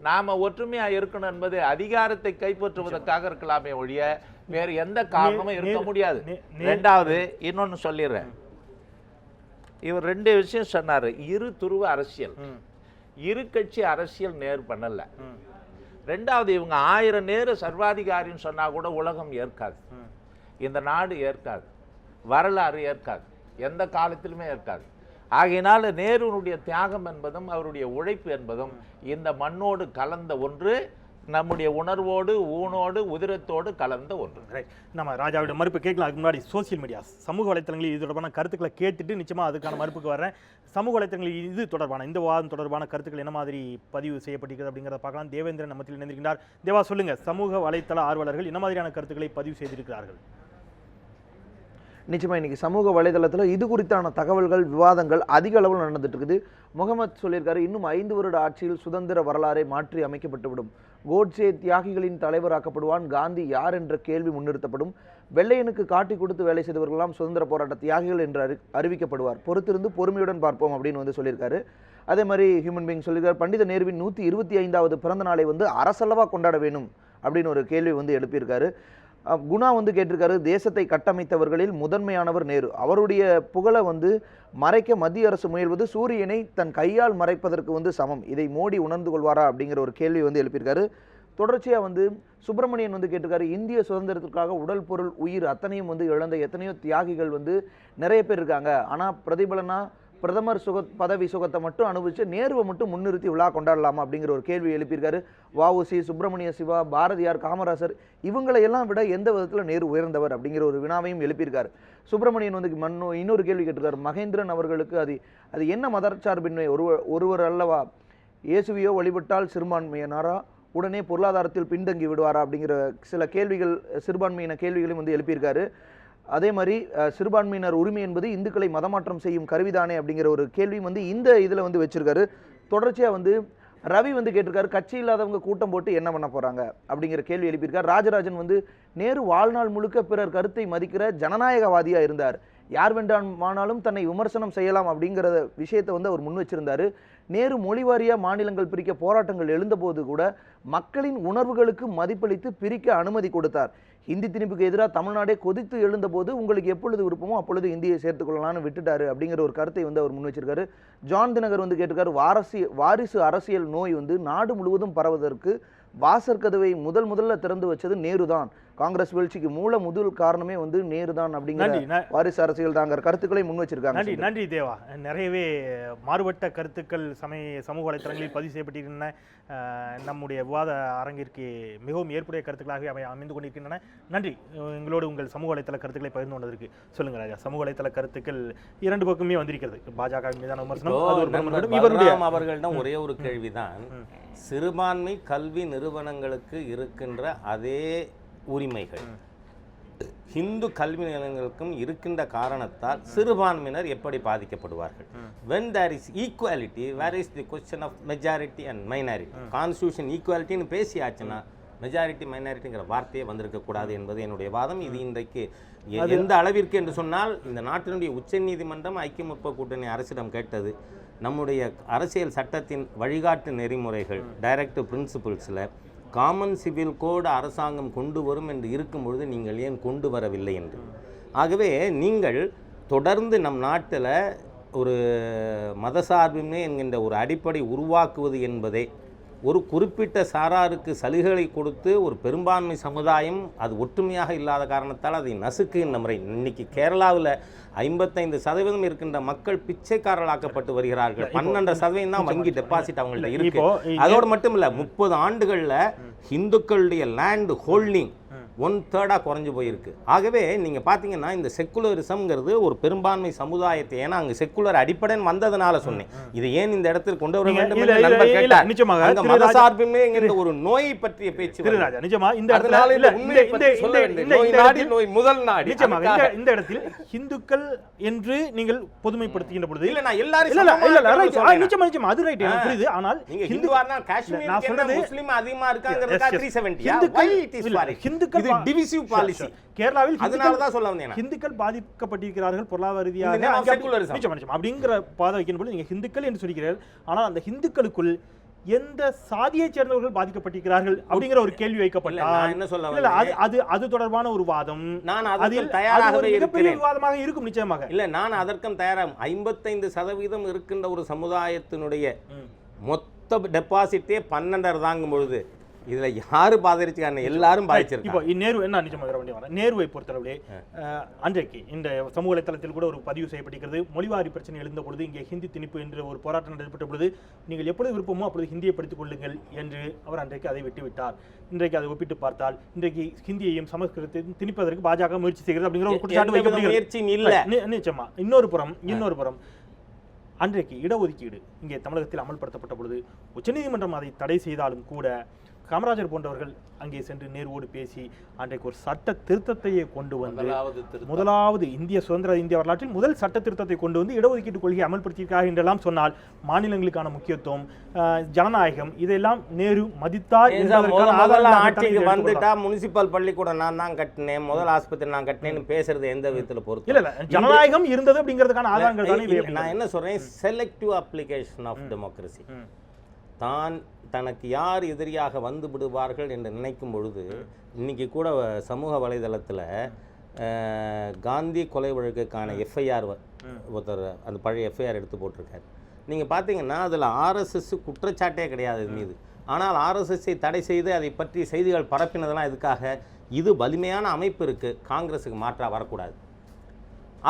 நாம ஒற்றுமையா இருக்கணும் என்பது அதிகாரத்தை கைப்பற்றுவதற்காக இருக்கலாமே ஒழிய வேறு எந்த காரணமும் இருக்க முடியாது. 2வது இன்னொன்னு சொல்லிடுறேன். இவர் 2 விஷயம் சொன்னாரு. இரு துருவ அரசியல், இரு கட்சி அரசியல் நேரு பண்ணல. 2வது, இவங்க 1000 நேரு சர்வாதிகாரின்னு சொன்னா கூட உலகம் ஏற்காது, இந்த நாடு ஏற்காது, வரலாறு ஏற்காது, எந்த காலத்திலுமே ஏற்காது. ஆகையினால நேருனுடைய தியாகம் என்பதும் அவருடைய உழைப்பு என்பதும் இந்த மண்ணோடு கலந்த ஒன்று. நம்முடைய உணர்வோடு ஊனோடு உதிரத்தோடு கலந்த ஒன்று. ரைட், நம்ம ராஜாவிட மறுப்பு கேட்கலாம். அதுக்கு முன்னாடி சோசியல் மீடியாஸ், சமூக வலைத்தளங்களில் இது தொடர்பான கருத்துக்களை கேட்டுட்டு நிச்சயமா அதுக்கான மறுப்புக்கு வர்றேன். சமூக வலைத்தளங்களில் இது தொடர்பான இந்த வாதம் தொடர்பான கருத்துக்கள் என்ன மாதிரி பதிவு செய்யப்பட்டிருக்கிறது அப்படிங்கிறத பார்க்கலாம். தேவேந்திரன் நம்மத்தில் இணைந்திருக்கிறார். தேவா, சொல்லுங்க, சமூக வலைத்தள ஆர்வலர்கள் என்ன மாதிரியான கருத்துக்களை பதிவு செய்திருக்கிறார்கள்? நிச்சயமா இன்னைக்கு சமூக வலைதளத்தில் இது குறித்தான தகவல்கள் விவாதங்கள் அதிக அளவில் நடந்துட்டு இருக்குது. முகமது சொல்லியிருக்காரு, இன்னும் 5 வருட ஆட்சியில் சுதந்திர வரலாறை மாற்றி அமைக்கப்பட்டுவிடும். கோட்சே தியாகிகளின் தலைவராக்கப்படுவான். காந்தி யார் என்ற கேள்வி முன்னிறுத்தப்படும். வெள்ளையனுக்கு காட்டி கொடுத்து வேலை செய்தவர்களெல்லாம் சுதந்திர போராட்ட தியாகிகள் என்று அறிவிக்கப்படுவார். பொறுத்திருந்து பொறுமையுடன் பார்ப்போம் அப்படின்னு வந்து சொல்லியிருக்காரு. அதே மாதிரி ஹியூமன் பீயிங் சொல்லியிருக்காரு, பண்டித நேருவின் 125வது பிறந்த நாளை வந்து அரசல்லவா கொண்டாட வேணும் அப்படின்னு ஒரு கேள்வி வந்து எழுப்பியிருக்காரு. குணா வந்து கேட்டிருக்காரு, தேசத்தை கட்டமைத்தவர்களில் முதன்மையானவர் நேரு. அவருடைய புகழை வந்து மறைக்க மத்திய அரசு முயல்வது சூரியனை தன் கையால் மறைப்பதற்கு வந்து சமம். இதை மோடி உணர்ந்து கொள்வாரா அப்படிங்கிற ஒரு கேள்வி வந்து எழுப்பியிருக்காரு. தொடர்ச்சியாக வந்து சுப்பிரமணியன் வந்து கேட்டிருக்காரு, இந்திய சுதந்திரத்திற்காக உடல் பொருள் உயிர் அத்தனையும் வந்து இழந்த எத்தனையோ தியாகிகள் வந்து நிறைய பேர் இருக்காங்க. ஆனால் பிரதிபலனா பிரதமர் பதவி சுகத்தை மட்டும் அனுபவிச்சு நேருவை மட்டும் முன்னிறுத்தி விழா கொண்டாடலாமா அப்படிங்கிற ஒரு கேள்வி எழுப்பியிருக்காரு. வஉசி, சுப்பிரமணிய சிவா, பாரதியார், காமராசர் இவங்களை எல்லாம் விட எந்த விதத்தில் நேரு உயர்ந்தவர் அப்படிங்கிற ஒரு வினாவையும் எழுப்பியிருக்காரு. சுப்பிரமணியன் வந்து இன்னொரு கேள்வி கேட்டிருக்காரு, மகேந்திரன் அவர்களுக்கு அது என்ன மதச்சார்பின்மை? ஒருவர் அல்லவா இயேசுவையோ வழிபட்டால் சிறுபான்மையினரா உடனே பொருளாதாரத்தில் பின்தங்கி விடுவாரா அப்படிங்கிற சில கேள்விகள், சிறுபான்மையின கேள்விகளையும் வந்து எழுப்பியிருக்காரு. அதே மாதிரி சிறுபான்மையினர் உரிமை என்பது இந்துக்களை மதமாற்றம் செய்யும் கருவிதானே அப்படிங்கிற ஒரு கேள்வியும் வந்து இந்த இதில் வந்து வச்சிருக்காரு. தொடர்ச்சியாக வந்து ரவி வந்து கேட்டிருக்காரு, கட்சி இல்லாதவங்க கூட்டம் போட்டு என்ன பண்ண போகிறாங்க அப்படிங்கிற கேள்வி எழுப்பியிருக்காரு. ராஜராஜன் வந்து நேரு வாழ்நாள் முழுக்க பிறர் கருத்தை மதிக்கிற ஜனநாயகவாதியாக இருந்தார். யார் வேண்டாமானாலும் தன்னை விமர்சனம் செய்யலாம் அப்படிங்கிற விஷயத்தை வந்து அவர் முன் வச்சிருந்தாரு. நேரு மொழிவாரியாக மாநிலங்கள் பிரிக்க போராட்டங்கள் எழுந்தபோது கூட மக்களின் உணர்வுகளுக்கு மதிப்பளித்து பிரிக்க அனுமதி கொடுத்தார். ஹிந்தி திணிப்புக்கு எதிராக தமிழ்நாடே கொதித்து எழுந்தபோது உங்களுக்கு எப்பொழுது விருப்பமோ அப்பொழுது இந்தியை சேர்த்துக்கொள்ளலான்னு விட்டுட்டாரு அப்படிங்கிற ஒரு கருத்தை வந்து அவர் முன் வச்சிருக்காரு. ஜான் தினகர் வந்து கேட்டிருக்காரு, வாரிசு அரசியல் நோய் வந்து நாடு முழுவதும் பரவதற்கு வாசற்கதவை முதல்ல திறந்து வச்சது நேரு தான். காங்கிரஸ் வீழ்ச்சிக்கு முதல் காரணமே வந்து நேரு தான் அப்படிங்கிற வாரிசு அரசியல் தாங்கிற கருத்துக்களை முன் வச்சிருக்காங்க. நன்றி தேவா. நிறையவே மாறுபட்ட கருத்துக்கள் சமூக வலைத்தளங்களில் பதிவு செய்யப்பட்டிருக்கின்றன. நம்முடைய விவாத அரங்கிற்கு மிகவும் ஏற்புடைய கருத்துக்களாக அவை அமைந்து கொண்டிருக்கின்றன. நன்றி எங்களோடு உங்கள் சமூக வலைத்தள கருத்துக்களை பகிர்ந்து கொண்டதற்கு. சொல்லுங்க ராஜா, சமூக வலைத்தள கருத்துக்கள் இரண்டு பக்கமே வந்திருக்கிறது. பாஜக மீதான விமர்சனம். அவர்களிடம் ஒரே ஒரு கேள்விதான், சிறுபான்மை கல்வி நிறுவனங்களுக்கு இருக்கின்ற அதே உரிமைகள் ஹிந்து கல்வி நிலையங்களுக்கும் இருக்கின்ற காரணத்தால் சிறுபான்மையினர் எப்படி பாதிக்கப்படுவார்கள்? when there is equality, where is the question of majority and minority? Constitution ஈக்குவாலிட்டின்னு பேசியாச்சுன்னா மெஜாரிட்டி மைனாரிட்டிங்கிற வார்த்தையே வந்திருக்கக்கூடாது என்பது என்னுடைய வாதம். இது இன்றைக்கு எந்த அளவிற்கு என்று சொன்னால், இந்த நாட்டினுடைய உச்சநீதிமன்றம் ஐக்கிய முற்போக்கு கூட்டணி அரசிடம் கேட்டது, நம்முடைய அரசியல் சட்டத்தின் வழிகாட்டு நெறிமுறைகள் டைரக்டிவ் பிரின்சிபிள்ஸில் காமன் சிவில் கோடு அரசாங்கம் கொண்டு வரும் என்று இருக்கும் பொழுது நீங்கள் ஏன் கொண்டு வரவில்லை என்று. ஆகவே நீங்கள் தொடர்ந்து நம் நாட்டில் ஒரு மதசார்பின்மை என்கின்ற ஒரு அடிப்படை உருவாக்குவது என்பதே ஒரு குறிப்பிட்ட சாராருக்கு சலுகைகளை கொடுத்து ஒரு பெரும்பான்மை சமுதாயம் அது ஒற்றுமையாக இல்லாத காரணத்தால் அதை நசுக்குகின்ற முறை. இன்னைக்கு கேரளாவில் 55% இருக்கின்ற மக்கள் பிச்சைக்காரர்களாக்கப்பட்டு வருகிறார்கள். 12% தான் வங்கி டெபாசிட் அவங்கள்ட்ட இருக்கு. அதோடு மட்டும் இல்லை, 30 ஆண்டுகளில் இந்துக்களுடைய லேண்ட் ஹோல்டிங் 1/3 குறைஞ்சு போயிருக்கு. ஆகவே நீங்கள் பார்த்தீங்கன்னா இந்த செக்குலரிசம்ங்கிறது ஒரு பெரும்பான்மை சமுதாயத்தை, ஏன்னா அங்கே செக்குலர் அடிப்படைன்னு வந்ததுனால சொன்னேன், இதை ஏன் இந்த இடத்தில் கொண்டு வர வேண்டும் என்று நண்பர் கேட்டார். நிச்சயமாக மதசார்பின்மை என்கிற ஒரு நோயை பற்றிய பேச்சு நிச்சயமா இந்த இடத்தில் இந்துக்கள் என்று நீங்கள் பொதுமைப்படுத்துகின்ற பொழுது இல்ல நான் எல்லாரும் நிச்சயமா அது ரைட் எனக்கு புரியுது. ஆனால் நீங்க ஹிந்துவானா காஷ்மீர் நான் சொல்றது முஸ்லிம் அதிகமா இருக்காங்கறதுக்கு 370 ஹிந்துக்கள் இது டிவிசிவ் பாலிசி கேரளாவில் அதனால தான் சொல்ல வந்தேன். ஹிந்துக்கள் பாதிக்கப்பட்டிருக்கிறார்கள் பொருளாதார ரீதியாக அப்படிங்கிற பாதை வைக்கும் போது நீங்க ஹிந்துக்கள் என்று சொல்கிறீர்கள். ஆனால் அந்த ஹிந்துக்களுக்குள் எந்த சாதியை சேர்ந்தவர்கள் பாதிக்கப்பட்டிருக்கிறார்கள் அப்படிங்கிற ஒரு கேள்வி வைக்கப்பட்டால் என்ன சொல்ல அது தொடர்பான ஒரு வாதம் நான் அதற்கு தயாராகவே இருக்கிறேன். விவாதமாக இருக்கும் நிச்சயமாக. இல்ல நான் அதற்கும் தயாராக 55% இருக்கின்ற ஒரு சமுதாயத்தினுடைய மொத்த டெபாசிட்டே 12.5 தாங்கும் பொழுது இதுல யாரு பாதிச்சிருக்காங்க? எல்லாரும் பாதிச்சிருக்காங்க. இப்போ நேரு என்ன நிஜமாக வர வேண்டிய வரேன். நேருவை பொறுத்தளவிலே அன்றைக்கு இந்த சமூக வலைத்தளத்தில் கூட ஒரு பதிவு செய்யப்பட்டிருக்கிறது. மொழிவாரி பிரச்சனை எழுந்த பொழுது இங்கே ஹிந்தி திணிப்பு என்ற ஒரு போராட்டம் நடைபெற்ற பொழுது நீங்கள் எப்பொழுது விருப்பமோ அப்பொழுது ஹிந்தியை படித்துக் கொள்ளுங்கள் என்று அவர் அன்றைக்கு அதை விட்டுவிட்டார். இன்றைக்கு அதை ஒப்பிட்டு பார்த்தால் இன்றைக்கு ஹிந்தியையும் சமஸ்கிருதத்தையும் திணிப்பதற்கு பாஜக முயற்சி செய்கிறது அப்படிங்கிற ஒரு குற்றச்சாட்டு வைக்கப்படுகிறது. நிச்சயமா. இன்னொரு புறம் அன்றைக்கு இடஒதுக்கீடு இங்கே தமிழகத்தில் அமல்படுத்தப்பட்ட பொழுது உச்சநீதிமன்றம் அதை தடை செய்தாலும் கூட காமராஜர் போன்றவர்கள் அங்கே சென்று நேருவோடு பேசி அன்றைக்கு ஒரு சட்ட திருத்தத்தையே கொண்டு வந்து முதலாவது சுதந்திர இந்திய வரலாற்றில் முதல் சட்ட திருத்தத்தை கொண்டு வந்து இடஒதுக்கீட்டு கொள்கையை அமல்படுத்தியிருக்காங்க என்றெல்லாம் சொன்னால் மாநிலங்களுக்கான முக்கியத்துவம், ஜனநாயகம் இதெல்லாம் நேரு மதித்தார். ஆட்சிக்கு வந்துட்டா முனிசிபல் பள்ளிக்கூடம் நான் தான் கட்டினேன், முதல் ஆஸ்பத்திரி நான் கட்டினேன்னு பேசுறது எந்த விதத்துல பொறுத்து இல்ல ஜனநாயகம் இருந்தது அப்படிங்கிறதுக்கான ஆதாரங்கள் தானே. நான் என்ன சொல்றேன், செலக்டிவ் அப்ளிகேஷன் ஆஃப் டெமோக்ரஸி. தனக்கு யார் எதிரியாக வந்து விடுவார்கள் என்று நினைக்கும் பொழுது இன்னைக்கு கூட சமூக வலைதளத்தில் காந்தி கொலை வழக்குக்கான எஃப்ஐஆர் ஒருத்தர் அந்த பழைய எஃப்ஐஆர் எடுத்து போட்டிருக்காரு. நீங்கள் பார்த்தீங்கன்னா அதில் ஆர்எஸ்எஸ் குற்றச்சாட்டே கிடையாது இது மீது. ஆனால் ஆர்எஸ்எஸ்ஸை தடை செய்து அதை பற்றி செய்திகள் பரப்பினதெல்லாம் இதுக்காக இது வலிமையான அமைப்பு இருக்குது, காங்கிரஸுக்கு மாற்றாக வரக்கூடாது.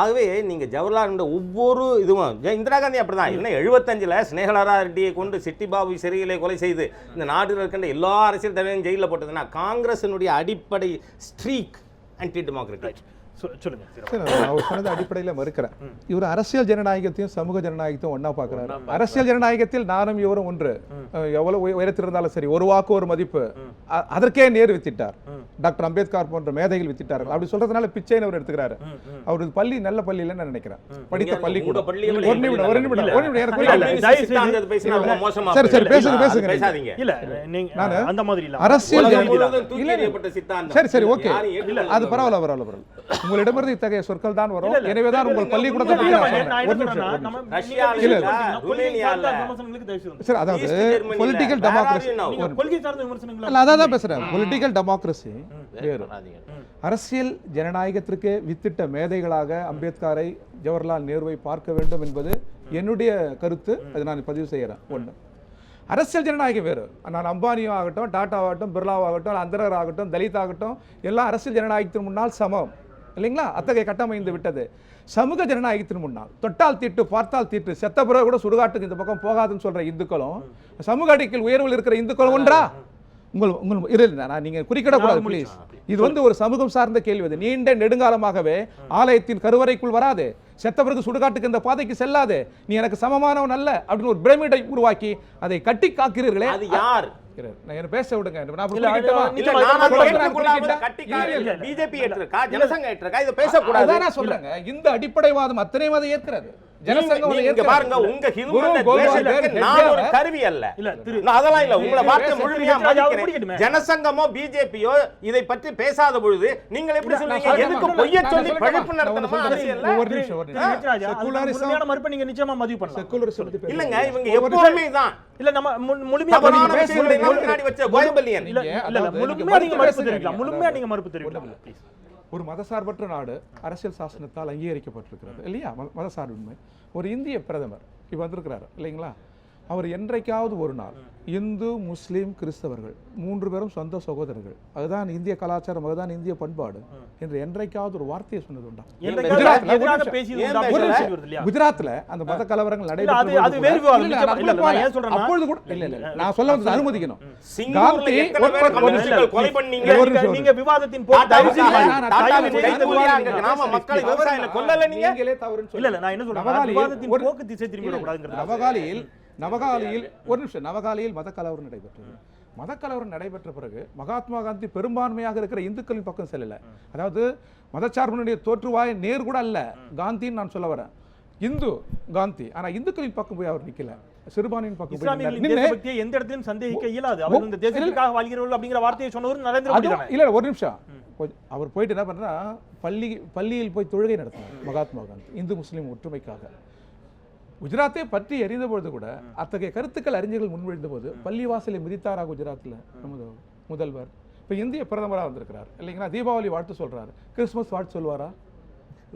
ஆகவே நீங்கள் ஜவஹர்லால் ஒவ்வொரு இதுவும் இந்திரா காந்தி அப்படி தான் இல்லை 75 ஸ்னேகலரா ரெட்டியை கொண்டு சிட்டிபாபு சிறையிலே கொலை செய்து இந்த நாட்டில் இருக்கின்ற எல்லா அரசியல் தலைவரையும் ஜெயிலில் போட்டதுன்னா காங்கிரஸினுடைய அடிப்படை ஸ்ட்ரீக் ஆன்டி டெமோக்ராட்டிக். அவர் சொன்னது அடிப்படையில் மறுக்கிறேன். இவர் அரசியல் ஜனநாயகத்தையும் சமூக ஜனநாயகத்தையும் ஒன்னா பார்க்கிறாரு. அரசியல் ஜனநாயகத்தில் நானும் இவரும் ஒன்று, எவ்வளவு உயரத்தில் இருந்தாலும் சரி, ஒரு வாக்கு ஒரு மதிப்பு, அதற்கே நேரு வித்திட்டார். டாக்டர் அம்பேத்கர் போன்ற மேதைகள் வித்திட்டார். அப்படி சொல்றதுனால பிச்சைன்னு அவர் எடுத்துக்கிறாரு. அவருக்கு பள்ளி நல்ல பள்ளி இல்லைன்னு நினைக்கிறேன். படித்த பள்ளி கூட அது பரவாயில்ல. உங்களிடமிருந்து இத்தகைய சொற்கள் தான் வரும். எனவேதான் உங்கள் பள்ளிக்கூடத்தை பொலிட்டிக்கல் டெமோக்ரஸி வேறு. அரசியல் ஜனநாயகத்திற்கு வித்திட்ட மேதைகளாக அம்பேத்கரை, ஜவஹர்லால் நேருவை பார்க்க வேண்டும் என்பது என்னுடைய கருத்து. அதை நான் பதிவு செய்யறேன். ஒன்று, அரசியல் ஜனநாயகம் வேறு. நான் அம்பானியோ ஆகட்டும், டாட்டாவாகட்டும், பிர்லாவாகட்டும், அந்தரர் ஆகட்டும், தலித் ஆகட்டும், எல்லாம் அரசியல் ஜனநாயகத்தின் முன்னால் சமம் இல்லைங்களா? அத்தகைய கட்டமைந்து விட்டது. சமூக ஜனநாயகத்தின் முன்னால் தொட்டால் தீட்டு, பார்த்தால் தீட்டு, செத்த பிறகு கூட சுடுகாட்டுக்கு இந்த பக்கம் போகாதுன்னு சொல்ற இந்துக்களும் சமூக அடிக்கில் உயர்வில் இருக்கிற இந்துக்களும் ஒன்றா? நீங்க குறிக்கிடக்கூடாது ப்ளீஸ். இது ஒரு சமூகம் சார்ந்த கேள்வி. அது நீண்ட நெடுங்காலமாகவே ஆலயத்தின் கருவறைக்குள் வராது, செத்த பிறகு சுடுகாட்டுக்கு இந்த பாதைக்கு செல்லாது, நீ எனக்கு சமமானவன் அல்ல அப்படின்னு ஒரு பிரமிடை உருவாக்கி அதை கட்டி காக்கிறீர்களே, அது யார்? பேச விடுங்க. இந்த அடிப்படைவாதம் அத்தனை மத ஏற்கிறது. ஜனசங்கமோ பிஜேபியோ இதை பற்றி பேசாத பொழுது நீங்கள் எப்படி சொல்லுவீங்க? எதுக்கு பொய்ய சொல்லி பழிப்பு நடத்தணுமா அரசியல்ல? இல்லங்க, இவங்க எப்பவுமே தான் இல்ல நம்ம முழுமையா நீங்க மறுப்பு தெரிவிக்கலாம். ஒரு மதசார்பற்ற நாடு அரசியல் சாசனத்தால் அங்கீகரிக்கப்பட்டிருக்கிறது இல்லையா? மதசார்பின்மை. ஒரு இந்திய பிரதமர் இப்போ வந்திருக்கிறார் இல்லைங்களா? அவர் என்றைக்காவது ஒரு நாள் இந்து, முஸ்லீம், கிறிஸ்தவர்கள் 3 பேரும் சொந்த சகோதரர்கள், அதுதான் இந்திய கலாச்சாரம், அதுதான் இந்திய பண்பாடு என்று என்றைக்காவது ஒரு வார்த்தையை சொன்னது உண்டா? குஜராத்ல அந்த மத கலவரங்கள் நடைபெற்றது. அப்பொழுது கூட இல்ல இல்ல, நான் சொல்ல வந்தது அனுமதிக்கணும். காந்தி நீங்க விவாதத்தின் நவகாலியில் ஒரு நிமிஷம், நவகாலியில் மத கலவரம் நடைபெற்றது. மத கலவரம் நடைபெற்ற பிறகு மகாத்மா காந்தி பெரும்பான்மையாக இருக்கிற இந்துக்களின் பக்கம் செல்லல. அதாவது மதச்சார்பினுடைய தோற்றுவாய் நேரு கூட அல்ல காந்தின்னு நான் சொல்ல வரேன். இந்து காந்தி, ஆனா இந்துக்களின் பக்கம் போய் அவர் நிக்கல, சிறுபான்மையின் பக்கம் போய் எந்த இடத்திலும் சந்திக்க இயலாது. அவர் இந்த தேசத்துக்காக வாழ்கிறவர்கள் அப்படிங்கிற வார்த்தையை சொன்னவர் நரேந்திர மோடி தான். இல்ல ஒரு நிமிஷம், அவர் போயிட்டு என்ன பண்றா, பள்ளியில் போய் தொழுகை நடத்தினார் மகாத்மா காந்தி இந்து முஸ்லீம் ஒற்றுமைக்காக. குஜராத்தை பற்றி எறிந்த பொழுது கூட அத்தகைய கருத்துக்கள் அறிஞர்கள் முன்வெழுந்த போது பள்ளிவாசலை மிதித்தாரா குஜராத்தில் நமது முதல்வர்? இப்போ இந்திய பிரதமராக வந்திருக்கிறார் இல்லைங்களா? தீபாவளி வாழ்த்து சொல்றாரு, கிறிஸ்துமஸ் வாழ்த்து சொல்வாரா?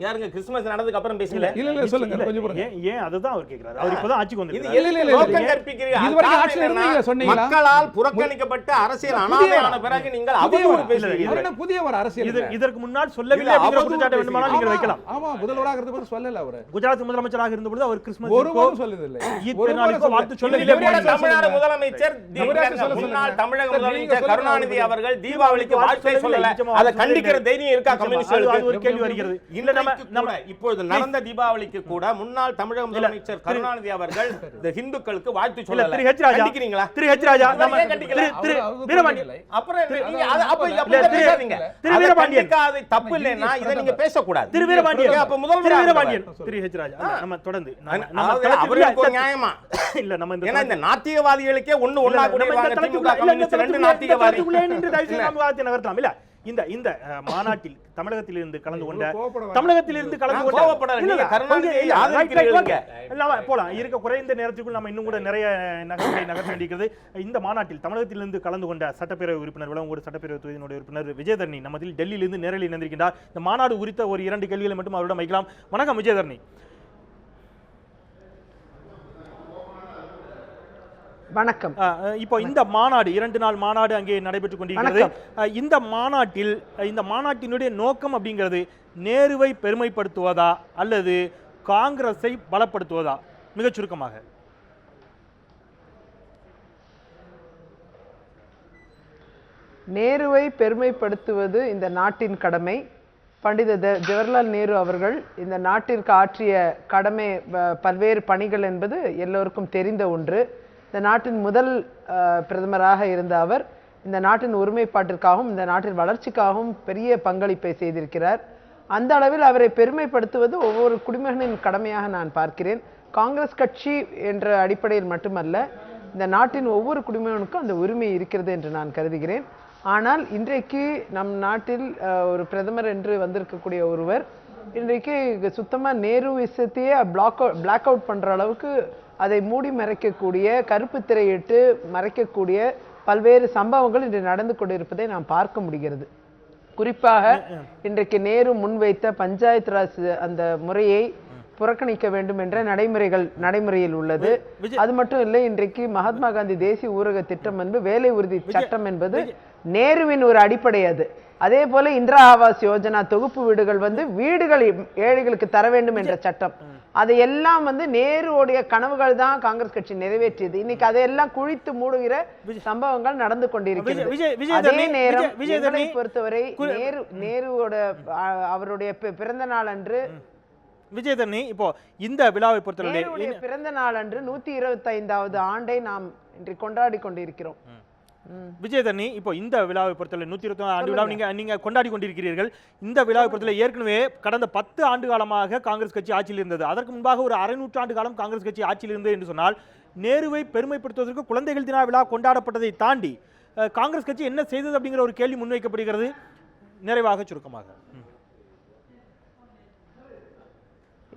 யாருங்க கிறிஸ்துமஸ் நடந்ததுக்கு அப்புறம் பேசல? இல்ல சொல்லுங்க கொஞ்சம் பொறுங்க. ஏன் அதுதான் அவர் கேக்குறாரு. அவர் இப்பதான் ஆட்சிக்கு இது வந்திருக்காரு. இல்ல. நோக்கம் கற்பிக்கிறீங்க. இதுவரைக்கும் ஆட்சியில இருந்தீங்க சொன்னீங்களா? மக்களால் புறக்கணிக்கப்பட்ட அரசியல் அனாதையான பிறகு நீங்கள் அவதூறு பேசுகிறீர்கள். என்ன புதிய ஒரு அரசியல் இதற்கு முன்னால் சொல்லவில்லை அப்படிங்கிற குற்றச்சாட்டை வேண்டுமானால் நீங்கள் வைக்கலாம். ஆமா முதல்வராக இருந்தபோது சொல்லல அவரு. குஜராத் முதலமைச்சராக இருந்தபோது அவர் கிறிஸ்துமஸ் ஒருவரும் சொல்லதில்லை. ஈத் பெருநாளுக்கு வாழ்த்து சொல்லவில்லை. தமிழ்நாடு முதலமைச்சர் முன்னாள் தமிழக முதலமைச்சர் கருணாநிதி அவர்கள் தீபாவளிக்கு வாழ்த்து சொல்லல. அதை கண்டிக்கிற தைரியம் இருக்கா கம்யூனிஸ்டுகளுக்கு? அது ஒரு கேள்வி வருகிறது. இல்ல நம்ம இப்பொழுது நடந்த தீபாவளிக்கு கூட முன்னாள் தமிழக முதலமைச்சர் கருணாநிதி அவர்கள் இந்த ஹிந்துக்களுக்கு வாழ்த்து சொல்லல. திரு ஹெச் ராஜா கண்டிக்கிறீங்களா? திரு ஹெச் ராஜா நம்ம திரு வீரபாண்டியன் அப்புறம் நீங்க அப்ப பேசாதீங்க. திரு வீரபாண்டியன் அது தப்பு இல்லைன்னா இதை நீங்க பேசக்கூடாது. திரு வீரபாண்டியன் அப்ப முதல்வர் திரு வீரபாண்டியன் திரு ஹெச் ராஜா நம்ம தொடர்ந்து அவருக்கு ஒரு நியாயமா இல்ல நம்ம இந்த ஏன்னா இந்த நாத்திகவாதிகளுக்கே ஒண்ணா கூடியவாங்க. திமுக கம்யூனிஸ்ட் ரெண்டு நாத்திகவாதி நின்று தயவு செய்து நம்ம வாதத்தை நகர்த்தலாம். இல்ல இந்த மாநாட்டில் தமிழகத்திலிருந்து கலந்து கொண்ட போலாம் இருக்க குறைந்த நேரத்துக்குள் நம்ம இன்னும் கூட நிறைய நகர்த்த வேண்டியிருக்கிறது. இந்த மாநாட்டில் தமிழகத்திலிருந்து கலந்து கொண்ட சட்டப்பேரவை உறுப்பினர் விளங்கோடு சட்டப்பேரவை தொகுதியினுடைய உறுப்பினர் விஜயதரணி நமதில் டெல்லியிலிருந்து நேரலில் இணைந்திருக்கின்றார். இந்த மாநாடு குறித்த ஒரு 2 கேள்விகளை மட்டும் அவரிடம் வைக்கலாம். வணக்கம் விஜயதரணி. வணக்கம். இப்போ இந்த மாநாடு 2 நாள் மாநாடு அங்கே நடைபெற்றுக் கொண்டிருக்கிறது. இந்த மாநாட்டினுடைய நோக்கம் அப்படிங்கிறது நேருவை பெருமைப்படுத்துவதா அல்லது காங்கிரஸை பலப்படுத்துவதா? மிகச் சுருக்கமாக. நேருவை பெருமைப்படுத்துவது இந்த நாட்டின் கடமை. பண்டித ஜவஹர்லால் நேரு அவர்கள் இந்த நாட்டிற்கு ஆற்றிய கடமை பல்வேறு பணிகள் என்பது எல்லோருக்கும் தெரிந்த ஒன்று. இந்த நாட்டின் முதல் பிரதமராக இருந்த அவர் இந்த நாட்டின் ஒருமைப்பாட்டிற்காகவும் இந்த நாட்டின் வளர்ச்சிக்காகவும் பெரிய பங்களிப்பை செய்திருக்கிறார். அந்த அளவில் அவரை பெருமைப்படுத்துவது ஒவ்வொரு குடிமகனின் கடமையாக நான் பார்க்கிறேன். காங்கிரஸ் கட்சி என்ற அடிப்படையில் மட்டுமல்ல, இந்த நாட்டின் ஒவ்வொரு குடிமகனுக்கும் அந்த உரிமை இருக்கிறது என்று நான் கருதுகிறேன். ஆனால் இன்றைக்கு நம் நாட்டில் ஒரு பிரதமர் என்று வந்திருக்கக்கூடிய ஒருவர் இன்றைக்கு சுத்தமாக நேரு விஷயத்தையே பிளாக் அவுட் பண்ணுற அளவுக்கு அதை மூடி மறைக்கக்கூடிய, கருப்பு திரையிட்டு மறைக்கக்கூடிய பல்வேறு சம்பவங்கள் இன்று நடந்து கொண்டிருப்பதை நாம் பார்க்க முடிகிறது. குறிப்பாக இன்றைக்கு நேரு முன்வைத்த பஞ்சாயத்து ராஜ் அந்த முறையை புறக்கணிக்க வேண்டும் என்ற நடைமுறையில் உள்ளது. அது மட்டும் இல்லை, இன்றைக்கு மகாத்மா காந்தி தேசிய ஊரக திட்டம் என்பது வேலை உறுதி சட்டம் என்பது நேருவின் ஒரு அடிப்படை. அதே போல இந்திரா ஆவாஸ் யோஜனா தொகுப்பு வீடுகள் வீடுகள் ஏழைகளுக்கு தர வேண்டும் என்ற சட்டம், அதையெல்லாம் நேருடைய கனவுகள் தான் காங்கிரஸ் கட்சி நிறைவேற்றியது. இன்னைக்கு அதையெல்லாம் குழித்து மூடுகிற சம்பவங்கள் நடந்து கொண்டிருக்கிறது. அதே நேரம் என்னை பொறுத்தவரை நேருவோட அவருடைய பிறந்த நாள் அன்று விஜயதரணி இப்போ இந்த விழாவை பொறுத்தவரை பிறந்த நாள் அன்று 125வது ஆண்டை நாம் இன்று கொண்டாடி கொண்டிருக்கிறோம். விஜயதரணி, இப்போ இந்த விழாவை பொறுத்தவரை 125 ஆண்டு விழா நீங்க கொண்டாடி கொண்டிருக்கிறீர்கள். இந்த விழாவை பொறுத்தவரை ஏற்கனவே கடந்த 10 ஆண்டு காலமாக காங்கிரஸ் கட்சி ஆட்சியில் இருந்தது. அதற்கு முன்பாக ஒரு அரை நூற்றாண்டு காலம் காங்கிரஸ் கட்சி ஆட்சியில் இருந்தது என்று சொன்னால், நேருவை பெருமைப்படுத்துவதற்கு குழந்தைகள் தின விழா கொண்டாடப்பட்டதை தாண்டி காங்கிரஸ் கட்சி என்ன செய்தது அப்படிங்கிற ஒரு கேள்வி முன்வைக்கப்படுகிறது. நிறைவாக சுருக்கமாக.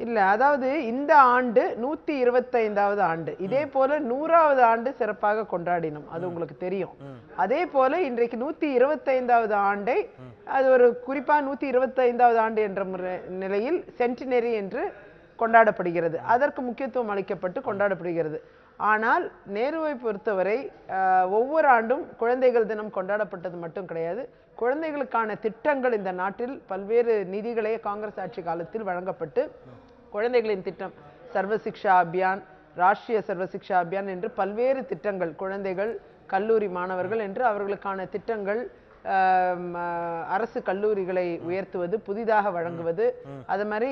இல்லை, அதாவது இந்த ஆண்டு 125வது ஆண்டு, இதே போல 100வது ஆண்டு சிறப்பாக கொண்டாடினோம், அது உங்களுக்கு தெரியும். அதே போல இன்றைக்கு 125வது ஆண்டை அது ஒரு குறிப்பா 125வது ஆண்டு என்ற நிலையில் சென்டினரி என்று கொண்டாடப்படுகிறது. அதற்கு முக்கியத்துவம் அளிக்கப்பட்டு கொண்டாடப்படுகிறது. ஆனால் நேருவை பொறுத்தவரை ஒவ்வொரு ஆண்டும் குழந்தைகள் தினம் கொண்டாடப்பட்டது மட்டும் கிடையாது. குழந்தைகளுக்கான திட்டங்கள் இந்த நாட்டில் பல்வேறு நிதிகளை காங்கிரஸ் ஆட்சி காலத்தில் வழங்கப்பட்டு குழந்தைகளின் திட்டம் சர்வ சிக்ஷா அபியான், ராஷ்டிரிய சர்வ சிக்ஷா அபியான் என்று பல்வேறு திட்டங்கள், குழந்தைகள் கல்லூரி மாணவர்கள் என்று அவர்களுக்கான திட்டங்கள், அரசு கல்லூரிகளை உயர்த்துவது, புதிதாக வழங்குவது, அது மாதிரி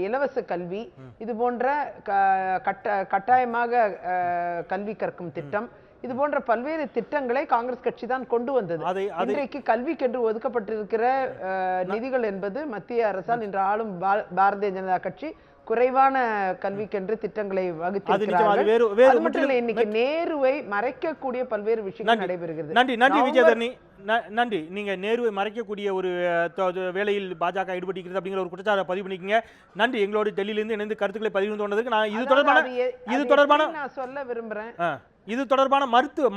இலவச கல்வி, இது போன்ற கட்டாயமாக கல்வி கற்கும் திட்டம், இது போன்ற பல்வேறு திட்டங்களை காங்கிரஸ் கட்சி தான் கொண்டு வந்தது. இன்றைக்கு கல்விக்கென்று ஒதுக்கப்பட்டிருக்கிற நிதிகள் என்பது மத்திய அரசால் இன்று ஆளும் பாரதிய ஜனதா கட்சி குறைவான கல்விக்கென்று திட்டங்களை வகுத்திருக்கிறார்கள். அது மட்டும் இல்லை, இன்னைக்கு நேருவை மறைக்கக்கூடிய பல்வேறு விஷயங்கள் நடைபெறுகிறது. நன்றி விஜயதரணி, நன்றி. நீங்க நேருவை மறைக்கக்கூடிய ஒரு வேலையில் பாஜக ஈடுபட்டிருக்கிறது அப்படிங்கிற ஒரு குற்றச்சாட்டை பதிவு பண்ணிக்கீங்க. நன்றி. எங்களோடு டெல்லியிலிருந்து இணைந்து கருத்துக்களை பதிவு கொண்டதுக்கு நான் இது தொடர்பான நான் சொல்ல விரும்புறேன். இது தொடர்பான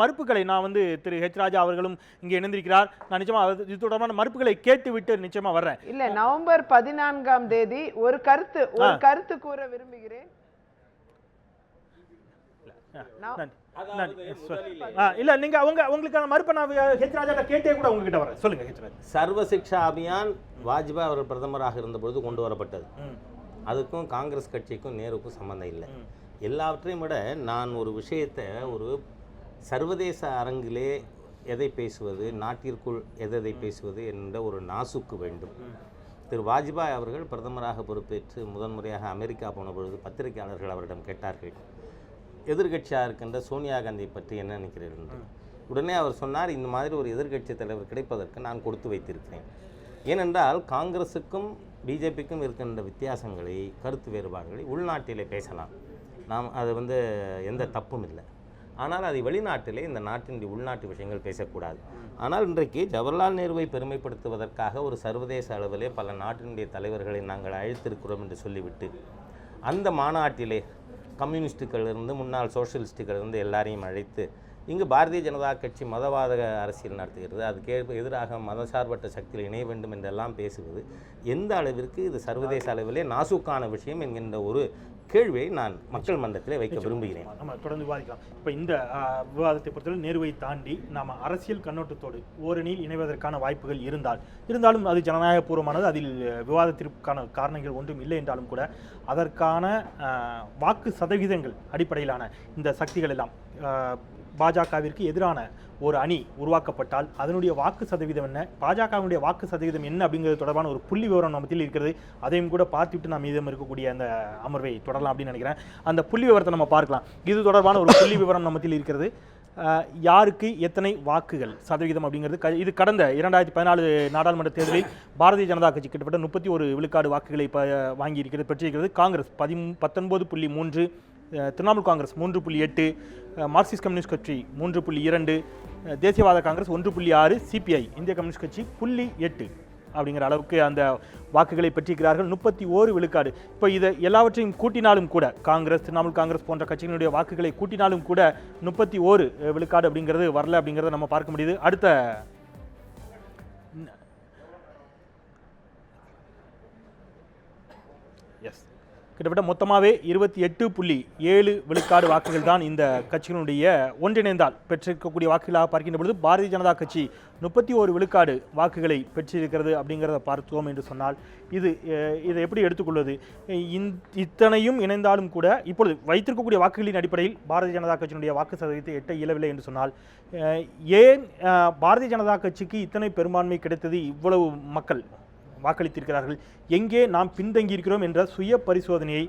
மறுப்புகளை நான் வந்து திரு ஹெச் ராஜா அவர்களும் இங்கே இணைந்திருக்கிறார். நான் நிச்சயமா இது தொடர்பான மறுப்புகளை கேட்டுவிட்டு நிச்சயமா வர்றேன். இல்ல, நவம்பர் 14ஆம் தேதி ஒரு கருத்து கூற விரும்புகிறேன். இல்ல நீங்க உங்களுக்கான மறுப்பை நான் ஹெச் ராஜா கேட்டே கூட உங்ககிட்ட வரேன். சொல்லுங்க ஹெச் ராஜா. சர்வ சிக்ஷா அபியான் வாஜ்பாய் அவர்கள் பிரதமராக இருந்தபொழுது கொண்டு வரப்பட்டது. அதுக்கும் காங்கிரஸ் கட்சிக்கும் நேருக்கும் சம்பந்தம் இல்லை. எல்லாவற்றையும் விட நான் ஒரு விஷயத்தை ஒரு சர்வதேச அரங்கிலே எதை பேசுவது, நாட்டிற்குள் எதை பேசுவது என்ற ஒரு நாசுக்கு வேண்டும். திரு வாஜ்பாய் அவர்கள் பிரதமராக பொறுப்பேற்று முதன்முறையாக அமெரிக்கா போன பொழுது பத்திரிகையாளர்கள் அவரிடம் கேட்டார்கள், எதிர்கட்சியாக இருக்கின்ற சோனியா காந்தி பற்றி என்ன நினைக்கிறீர்கள் என்று. உடனே அவர் சொன்னார், இந்த மாதிரி ஒரு எதிர்கட்சி தலைவர் கிடைப்பதற்கு நான் கொடுத்து வைத்திருக்கிறேன். ஏனென்றால் காங்கிரஸுக்கும் பிஜேபிக்கும் இருக்கின்ற வித்தியாசங்களை, கருத்து வேறுபாடுகளை உள்நாட்டிலே பேசலாம். நாம் அது வந்து எந்த தப்பும் இல்லை. ஆனால் அதை வெளிநாட்டிலே இந்த நாட்டினுடைய உள்நாட்டு விஷயங்கள் பேசக்கூடாது. ஆனால் இன்றைக்கு ஜவஹர்லால் நேருவை பெருமைப்படுத்துவதற்காக ஒரு சர்வதேச அளவிலே பல நாட்டினுடைய தலைவர்களை நாங்கள் அழைத்திருக்கிறோம் என்று சொல்லிவிட்டு அந்த மாநாட்டிலே கம்யூனிஸ்டுகளிலிருந்து முன்னாள் சோஷியலிஸ்டுகளிலிருந்து எல்லாரையும் அழைத்து இங்கு பாரதிய ஜனதா கட்சி மதவாத அரசியல் நடத்துகிறது, அதுக்கு எதிராக மதசார்பற்ற சக்தியில் இணைய வேண்டும் என்றெல்லாம் பேசுவது எந்த அளவிற்கு இது சர்வதேச அளவிலே நாசுக்கான விஷயம் என்கின்ற ஒரு கேள்வியை நான் மக்கள் மன்றத்திலே வைக்க விரும்புகிறேன். நம்ம தொடர்ந்து விவாதிக்கலாம். இப்போ இந்த விவாதத்தை பொறுத்தவரை நேருவை தாண்டி நாம் அரசியல் கண்ணோட்டத்தோடு ஓரணியில் இணைவதற்கான வாய்ப்புகள் இருந்தாலும் அது ஜனநாயகபூர்வமானது, அதில் விவாதத்திற்கான காரணங்கள் ஒன்றும் இல்லை என்றாலும் கூட அதற்கான வாக்கு சதவீதங்கள் அடிப்படையிலான இந்த சக்திகள் எல்லாம் பாஜகவிற்கு எதிரான ஒரு அணி உருவாக்கப்பட்டால் அதனுடைய வாக்கு சதவீதம் என்ன, பாஜகவினுடைய வாக்கு சதவீதம் என்ன அப்படிங்கிறது தொடர்பான ஒரு புள்ளி விவரம் நம்மத்தில் இருக்கிறது. அதையும் கூட பார்த்துட்டு நாம் மீதம் இருக்கக்கூடிய அந்த அமர்வை தொடரலாம் அப்படின்னு நினைக்கிறேன். அந்த புள்ளி விவரத்தை நம்ம பார்க்கலாம். இது தொடர்பான ஒரு புள்ளி விவரம் நம்மத்தில் இருக்கிறது. யாருக்கு எத்தனை வாக்குகள் சதவீதம் அப்படிங்கிறது இது கடந்த 2014 நாடாளுமன்ற தேர்தலில் பாரதிய ஜனதா கட்சி கிட்டத்தட்ட 31 விழுக்காடு வாக்குகளை வாங்கியிருக்கிறது, பெற்றிருக்கிறது. காங்கிரஸ் 19.3, திரிணாமுல் காங்கிரஸ் 3.8, மார்க்சிஸ்ட் கம்யூனிஸ்ட் கட்சி 3.2, தேசியவாத காங்கிரஸ் 1.6, சிபிஐ இந்திய கம்யூனிஸ்ட் கட்சி 0.8 அப்படிங்கிற அளவுக்கு அந்த வாக்குகளை பெற்றிருக்கிறார்கள். 31 விழுக்காடு. இப்போ இதை எல்லாவற்றையும் கூட்டினாலும் கூட காங்கிரஸ், திரிணாமுல் காங்கிரஸ் போன்ற கட்சிகளுடைய வாக்குகளை கூட்டினாலும் கூட 31 விழுக்காடு அப்படிங்கிறது வரல அப்படிங்கிறத நம்ம பார்க்க முடியுது. அடுத்த கிட்டத்தட்ட மொத்தமாகவே 28.7 விழுக்காடு வாக்குகள் தான் இந்த கட்சிகளுடைய ஒன்றிணைந்தால் பெற்றிருக்கக்கூடிய வாக்குகளாக பார்க்கின்ற பொழுது பாரதிய ஜனதா கட்சி 31 விழுக்காடு வாக்குகளை பெற்றிருக்கிறது அப்படிங்கிறத பார்த்தோம் என்று சொன்னால் இதை எப்படி எடுத்துக்கொள்வது? இத்தனையும் இணைந்தாலும் கூட இப்பொழுது வைத்திருக்கக்கூடிய வாக்குகளின் அடிப்படையில் பாரதிய ஜனதா கட்சியினுடைய வாக்கு சதவீதத்தை எட்ட இயலவில்லை என்று சொன்னால் ஏன் பாரதிய ஜனதா கட்சிக்கு இத்தனை பெரும்பான்மை கிடைத்தது, இவ்வளவு மக்கள் வாக்களித்திருக்கிறார்கள், எங்கே நாம் பின்தங்கி இருக்கிறோம் என்ற சுய பரிசோதனையை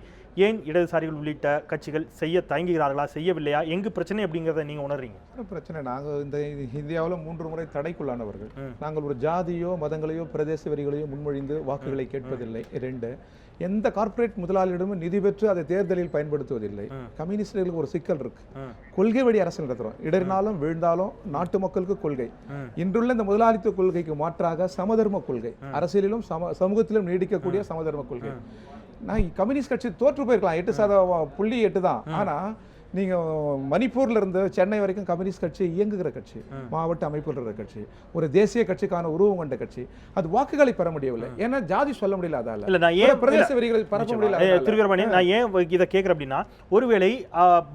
ஏன் இடதுசாரிகள் உள்ளிட்ட கட்சிகள் செய்ய தயங்குகிறார்களா, செய்யவில்லையா, எங்கு பிரச்சனை அப்படிங்கிறத நீங்க உணர்றீங்க? பிரச்சனை நாங்கள் இந்த இந்தியாவில் 3 முறை தடைக்குள்ளானவர்கள். நாங்கள் ஒரு ஜாதியோ மதங்களையோ பிரதேச வரிகளையோ முன்மொழிந்து வாக்குகளை கேட்பதில்லை. 2, எந்த கார்ப்பரேட் முதலாளியிடமும் நிதி பெற்று அதை தேர்தலில் பயன்படுத்துவதில்லை. கம்யூனிஸ்டுகளுக்கு ஒரு சிக்கல் இருக்கு, கொள்கை வழி அரசியல் நடத்துறோம். இடறினாலும் வீழ்ந்தாலும் நாட்டு மக்களுக்கு கொள்கை. இன்றுள்ள இந்த முதலாளித்துவ கொள்கைக்கு மாற்றாக சமதர்ம கொள்கை, அரசியலிலும் சமூகத்திலும் நீடிக்கக்கூடிய சமதர்ம கொள்கை. நான் கம்யூனிஸ்ட் கட்சி தோற்று போயிருக்கலாம், 8.8 தான். ஆனா நீங்க மணிப்பூர்ல இருந்து சென்னை வரைக்கும் கம்யூனிஸ்ட் கட்சி இயங்குகிற கட்சி, மாவட்ட அமைப்புகள் இருக்கிற கட்சி, ஒரு தேசிய கட்சிக்கான உருவம் கொண்ட கட்சி. அது வாக்குகளை பெற முடியவில்லை, ஏன்னா ஜாதி சொல்ல முடியல. அதால இல்ல நான் ஏன் பிரதேச வரிகளை பரப்ப முடியல. திருவீரமணி, நான் ஏன் இதை கேட்கிறேன் அப்படின்னா, ஒருவேளை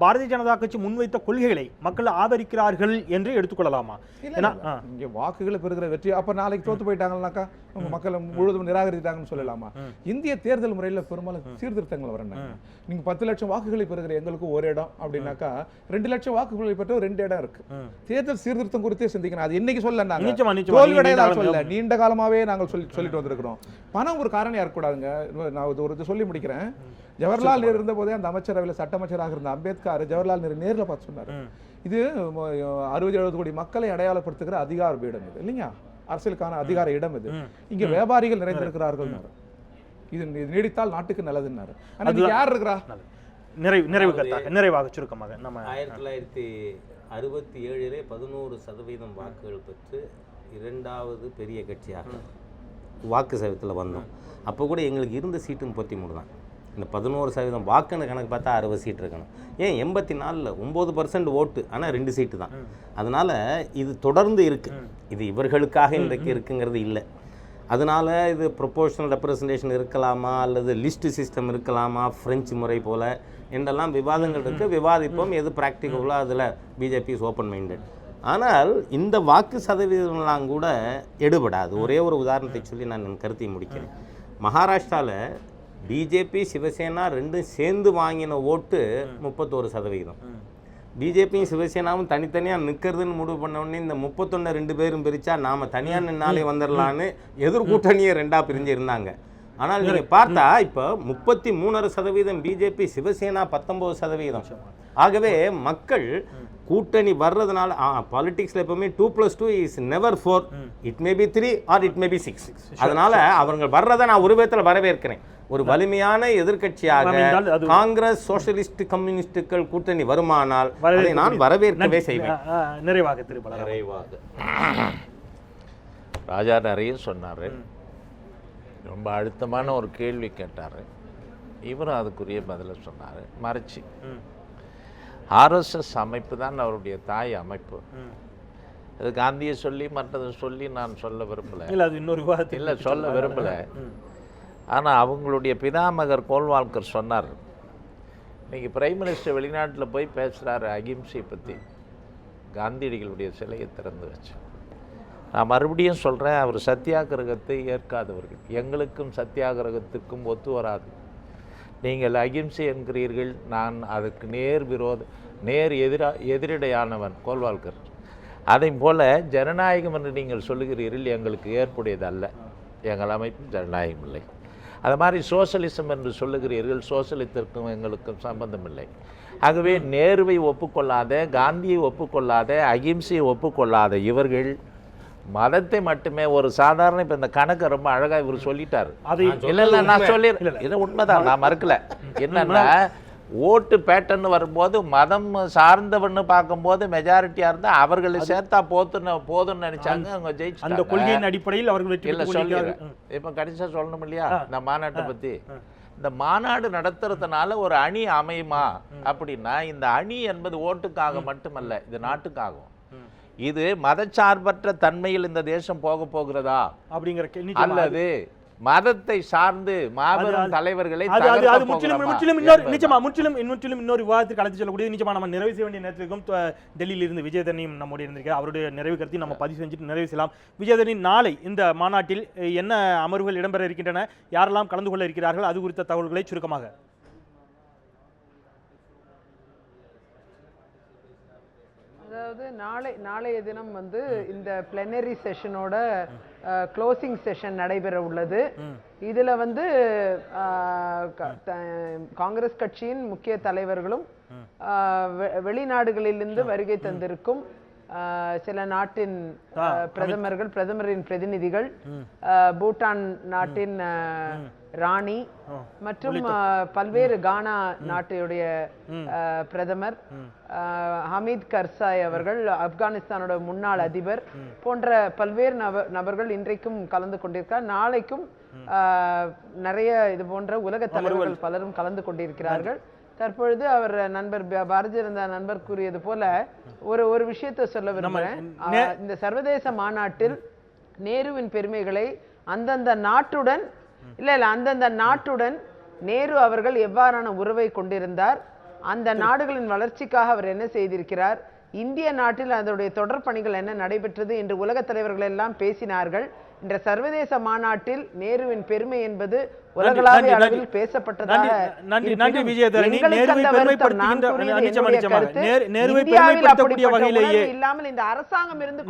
பாரதிய ஜனதா கட்சி முன்வைத்த கொள்கைகளை மக்கள் ஆதரிக்கிறார்கள் என்று எடுத்துக்கொள்ளலாமா? இங்க வாக்குகளை பெறுகிற வெற்றி அப்ப நாளைக்கு தோத்து போயிட்டாங்கன்னாக்கா மக்கள் முழுவதும் நிராகரித்தாங்கன்னு சொல்லலாமா? இந்திய தேர்தல் முறையில் பெரும்பாலும் சீர்திருத்தங்கள் வரணும். நீங்க 10 லட்சம் வாக்குகளை பெறுகிற எங்களுக்கு ஒரு இடம் அப்படின்னாக்கா 2 லட்சம் வாக்குகளை பெற்ற 2 இடம் இருக்கு. தேர்தல் சீர்திருத்தம் குறித்தே சிந்திக்கணும். அது இன்னைக்கு சொல்ல சொல்ல நீண்ட காலமாவே நாங்கள் சொல்லிட்டு வந்திருக்கிறோம். பணம் ஒரு காரணியா இருக்கக்கூடாதுங்க. நான் ஒரு சொல்லி முடிக்கிறேன். ஜவஹர்லால் நேரு இருந்த போதே அந்த அமைச்சரவையில் சட்ட அமைச்சராக இருந்த அம்பேத்கர் ஜவஹர்லால் நேரு நேரில் பார்த்து சொன்னார், இது 60-70 கோடி மக்களை அடையாளப்படுத்துகிற அதிகார பீடம் இது இல்லைங்க, அரசியலுக்கான அதிகார இடம் இது. இங்க வியாபாரிகள் நிறைந்திருக்கிறார்கள், இது நீடித்தால் நாட்டுக்கு நல்லதுன்னாரு. ஆனா இது யார் இருக்கிறா? நிறைவாக சுருக்கமாக நம்ம 1967 11% வாக்குகள் பெற்று 2வது பெரிய கட்சியாக வாக்கு சதவீதத்தில் வந்தோம். அப்போ கூட எங்களுக்கு இருந்த சீட்டு 33 தான். இந்த 11% வாக்குன்னு கணக்கு பார்த்தா 60 சீட் இருக்கணும். ஏன் 84ல் 9% ஓட்டு, ஆனால் 2 சீட்டு தான். அதனால் இது தொடர்ந்து இருக்குது. இது இவர்களுக்காக இன்றைக்கு இருக்குங்கிறது இல்லை. அதனால் இது ப்ரொபோர்ஷனல் ரெப்ரசன்டேஷன் இருக்கலாமா அல்லது லிஸ்ட் சிஸ்டம் இருக்கலாமா ஃப்ரெஞ்சு முறை போல் என்றெல்லாம் விவாதங்கள் இருக்குது. விவாதிப்போம், எது ப்ராக்டிக்கலோ அதில் பிஜேபி இஸ் ஓப்பன் மைண்டட். ஆனால் இந்த வாக்கு சதவீதம்லாம் கூட எடுபடாது. ஒரே ஒரு உதாரணத்தை சொல்லி நான் என் கருத்தை முடிக்கிறேன். மகாராஷ்டிராவில் பிஜேபி சிவசேனா ரெண்டும் சேர்ந்து வாங்கின ஓட்டு 31%. பிஜேபியும் சிவசேனாவும் தனித்தனியாக நிற்கிறதுன்னு முடிவு பண்ண உடனே இந்த 31 2 பேரும் பிரித்தா நாம் தனியாக நின்னாலே வந்துடலான்னு எதிர்கூட்டணியை 2ஆக பிரிஞ்சு இருந்தாங்க. ஆனால் நீங்கள் பார்த்தா இப்போ 33% பிஜேபி, சிவசேனா 19%. ஆகவே மக்கள் கூட்டணி வர்றதுனால பாலிடிக்ஸில் எப்பவுமே 2+2 is never 4, it may be 3 R it may be 6. அதனால அவங்க வர்றதை நான் ஒரு விதத்தில் வரவேற்கிறேன். ஒரு வலிமையான எதிர்க்கட்சியாக காங்கிரஸ், சோசியலிஸ்ட், கம்யூனிஸ்டுகள் கூட்டணி வருமானால் அதை நான் வரவேற்கவே செய்வேன். நிறைவாக ராஜா நிறைய சொன்னார். ரொம்ப அழுத்தமான ஒரு கேள்வி கேட்டார். இவரும் அதுக்குரிய பதிலை சொன்னார். மறைச்சி ஆர்எஸ்எஸ் அமைப்பு தான் அவருடைய தாய் அமைப்பு. அது காந்தியை சொல்லி மற்றதை சொல்லி நான் சொல்ல விரும்பலை, இல்லை சொல்ல விரும்பலை. ஆனால் அவங்களுடைய பிதாமகர் கோல்வால்கர் சொன்னார், இன்றைக்கி பிரைம் மினிஸ்டர் வெளிநாட்டில் போய் பேசுகிறாரு அகிம்சை பற்றி, காந்தியடிகளுடைய சிலையை திறந்து வச்சு. நான் மறுபடியும் சொல்கிறேன், அவர் சத்தியாகிரகத்தை ஏற்காதவர்கள். எங்களுக்கும் சத்தியாகிரகத்துக்கும் ஒத்து வராது. நீங்கள் அகிம்சை என்கிறீர்கள், நான் அதுக்கு நேர் எதிரடையானவன் கோல்வால்கர். அதை போல் ஜனநாயகம் என்று நீங்கள் சொல்லுகிறீர்கள், எங்களுக்கு ஏற்புடையதல்ல. எங்கள் அமைப்பு ஜனநாயகம் இல்லை. அது மாதிரி சோசலிசம் என்று சொல்லுகிறீர்கள், சோசலிசத்திற்கும் எங்களுக்கும் சம்பந்தமில்லை. ஆகவே நேருவை ஒப்புக்கொள்ளாத, காந்தியை ஒப்புக்கொள்ளாத, அகிம்சையை ஒப்புக்கொள்ளாத இவர்கள் மதத்தை மட்டுமே ஒரு சாதாரண இப்போ இந்த கணக்கு ரொம்ப அழகாக இவர் சொல்லிட்டார். இல்லை நான் சொல்லிடுறேன், இது உண்மைதான், நான் மறுக்கல. என்னன்னா ஓட்டு பேட்டர்னு வரும்போது மதம் சார்ந்தவன்னு பார்க்கும்போது மெஜாரிட்டியாக இருந்தால் அவர்களை சேர்த்தா போதுன்னு நினைச்சாங்க. அவங்க ஜெயிச்சு அந்த கொள்கையின் அடிப்படையில் அவர்கள் இல்லை சொல்லிடுறேன். இப்போ கடைசியாக சொல்லணும் இல்லையா இந்த மாநாட்டை பற்றி. இந்த மாநாடு நடத்துறதுனால ஒரு அணி அமையுமா அப்படின்னா, இந்த அணி என்பது ஓட்டுக்காக மட்டுமல்ல, இது நாட்டுக்காகும். இது மதச்சார்பற்ற தன்மையில் இந்த தேசம் போகிறதா அப்படிங்கிற அல்லது மதத்தை சார்ந்து மாபெரும் தலைவர்களை முற்றிலும் இன்னொரு விவாதத்துக்கு அழைத்து செல்லக்கூடிய நிச்சயமா நம்ம நிறைவு செய்ய வேண்டிய நேரத்திற்கும் டெல்லியில் இருந்து விஜயதரணியும் நம்முடைய இருந்திருக்கிறார். அவருடைய நிறைவு கருத்தை நம்ம பதிவு செஞ்சுட்டு நிறைவு செய்யலாம். விஜயதரணி, நாளை இந்த மாநாட்டில் என்ன அமர்வுகள் இடம்பெற இருக்கின்றன, யாரெல்லாம் கலந்து கொள்ள இருக்கிறார்கள், அது குறித்த தகவல்களை சுருக்கமாக. அதாவது நாளைய தினம் வந்து இந்த பிளெனரி செஷனோட க்ளோசிங் செஷன் நடைபெற உள்ளது. இதுல வந்து காங்கிரஸ் கட்சியின் முக்கிய தலைவர்களும் வெளிநாடுகளிலிருந்து வருகை தந்திருக்கும் சில நாட்டின் பிரதமரின் பிரதிநிதிகள், பூட்டான் நாட்டின் ராணி மற்றும் பல்வேறு கானா நாட்டுடைய பிரதமர் ஹமீத் கர்சாய் அவர்கள், ஆப்கானிஸ்தானோட முன்னாள் அதிபர் போன்ற பல்வேறு நபர்கள் இன்றைக்கும் கலந்து கொண்டிருக்கிறார். நாளைக்கும் நிறைய இது போன்ற உலக தலைவர்கள் பலரும் கலந்து கொண்டிருக்கிறார்கள். தற்பொழுது அவர் நண்பர் பாரதிய ஜனதா நண்பர் கூறியது போல ஒரு விஷயத்தை சொல்ல விரும்புகிறேன். இந்த சர்வதேச மாநாட்டில் நேருவின் பெருமைகளை அந்தந்த நாட்டுடன் நேரு அவர்கள் எவ்வாறான உறவை கொண்டிருந்தார், அந்த நாடுகளின் வளர்ச்சிக்காக அவர் என்ன செய்திருக்கிறார், இந்திய நாட்டில் அதனுடைய தொடர் பணிகள் என்ன நடைபெற்றது என்று உலக தலைவர்கள் எல்லாம் பேசினார்கள். இந்த சர்வதேச மாநாட்டில் நேருவின் பெருமை என்பது உலகளாவிய அளவில் பேசப்பட்டதாக. நன்றி விஜயதரணி. நேருவை பெருமைப்படுத்தக்கூடிய வகையிலேயே இல்லாமல் இந்த அரசாங்கம் இருந்து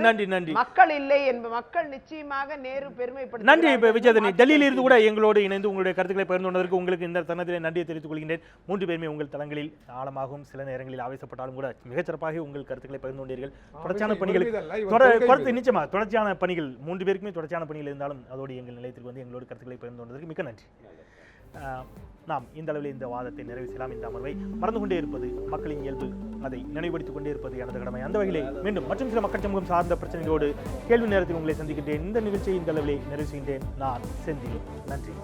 நன்றி மக்கள் இல்லை என்பது மக்கள் நிச்சயமாக நேரு பெருமைப்படுத்த. நன்றி விஜயதரணி. டெல்லியில் இருந்து கூட எங்களோடு இணைந்து உங்களுடைய கருத்துக்களை பகிர்ந்து கொண்டதற்கு உங்களுக்கு இந்த தருணத்திலே நன்றியை தெரிவித்துக் கொள்கின்றேன். 3 பேருமே உங்கள் தளங்களில் ஆழமாகவும் சில நேரங்களில் ஆவேசப்பட்டாலும் கூட மிகச்சிறப்பாக உங்கள் கருத்துக்களை பகிர்ந்து கொண்டீர்கள். தொடர்ச்சியான பணிகள் நிச்சயமா தொடர்ச்சியான பணிகள் 3 பேருக்குமே தொடர்ச்சியான பணிகள் இருந்தாலும் அதோடு எங்கள் நிலையத்திற்கு வந்து எங்களோட கருத்துக்களை பகிர்ந்து கொண்டதற்கு மிக்க நன்றி. நாம் இந்த அளவில் இந்த வாதத்தை நிறைவு செய்யலாம். இந்த அமர்வை மறந்து கொண்டே இருப்பது மக்களின் இயல்பு, அதை நினைவுபடுத்திக் கொண்டே இருப்பது எனது கடமை. அந்த வகையிலே மீண்டும் மற்றும் சில மக்கள் சமூகம் சார்ந்த பிரச்சனைகளோடு கேள்வி நேரத்தில் உங்களை சந்திக்கின்றேன். இந்த நிகழ்ச்சியை இந்த அளவிலே நிறைவு செய்கின்றேன். நான் செந்தில். நன்றி.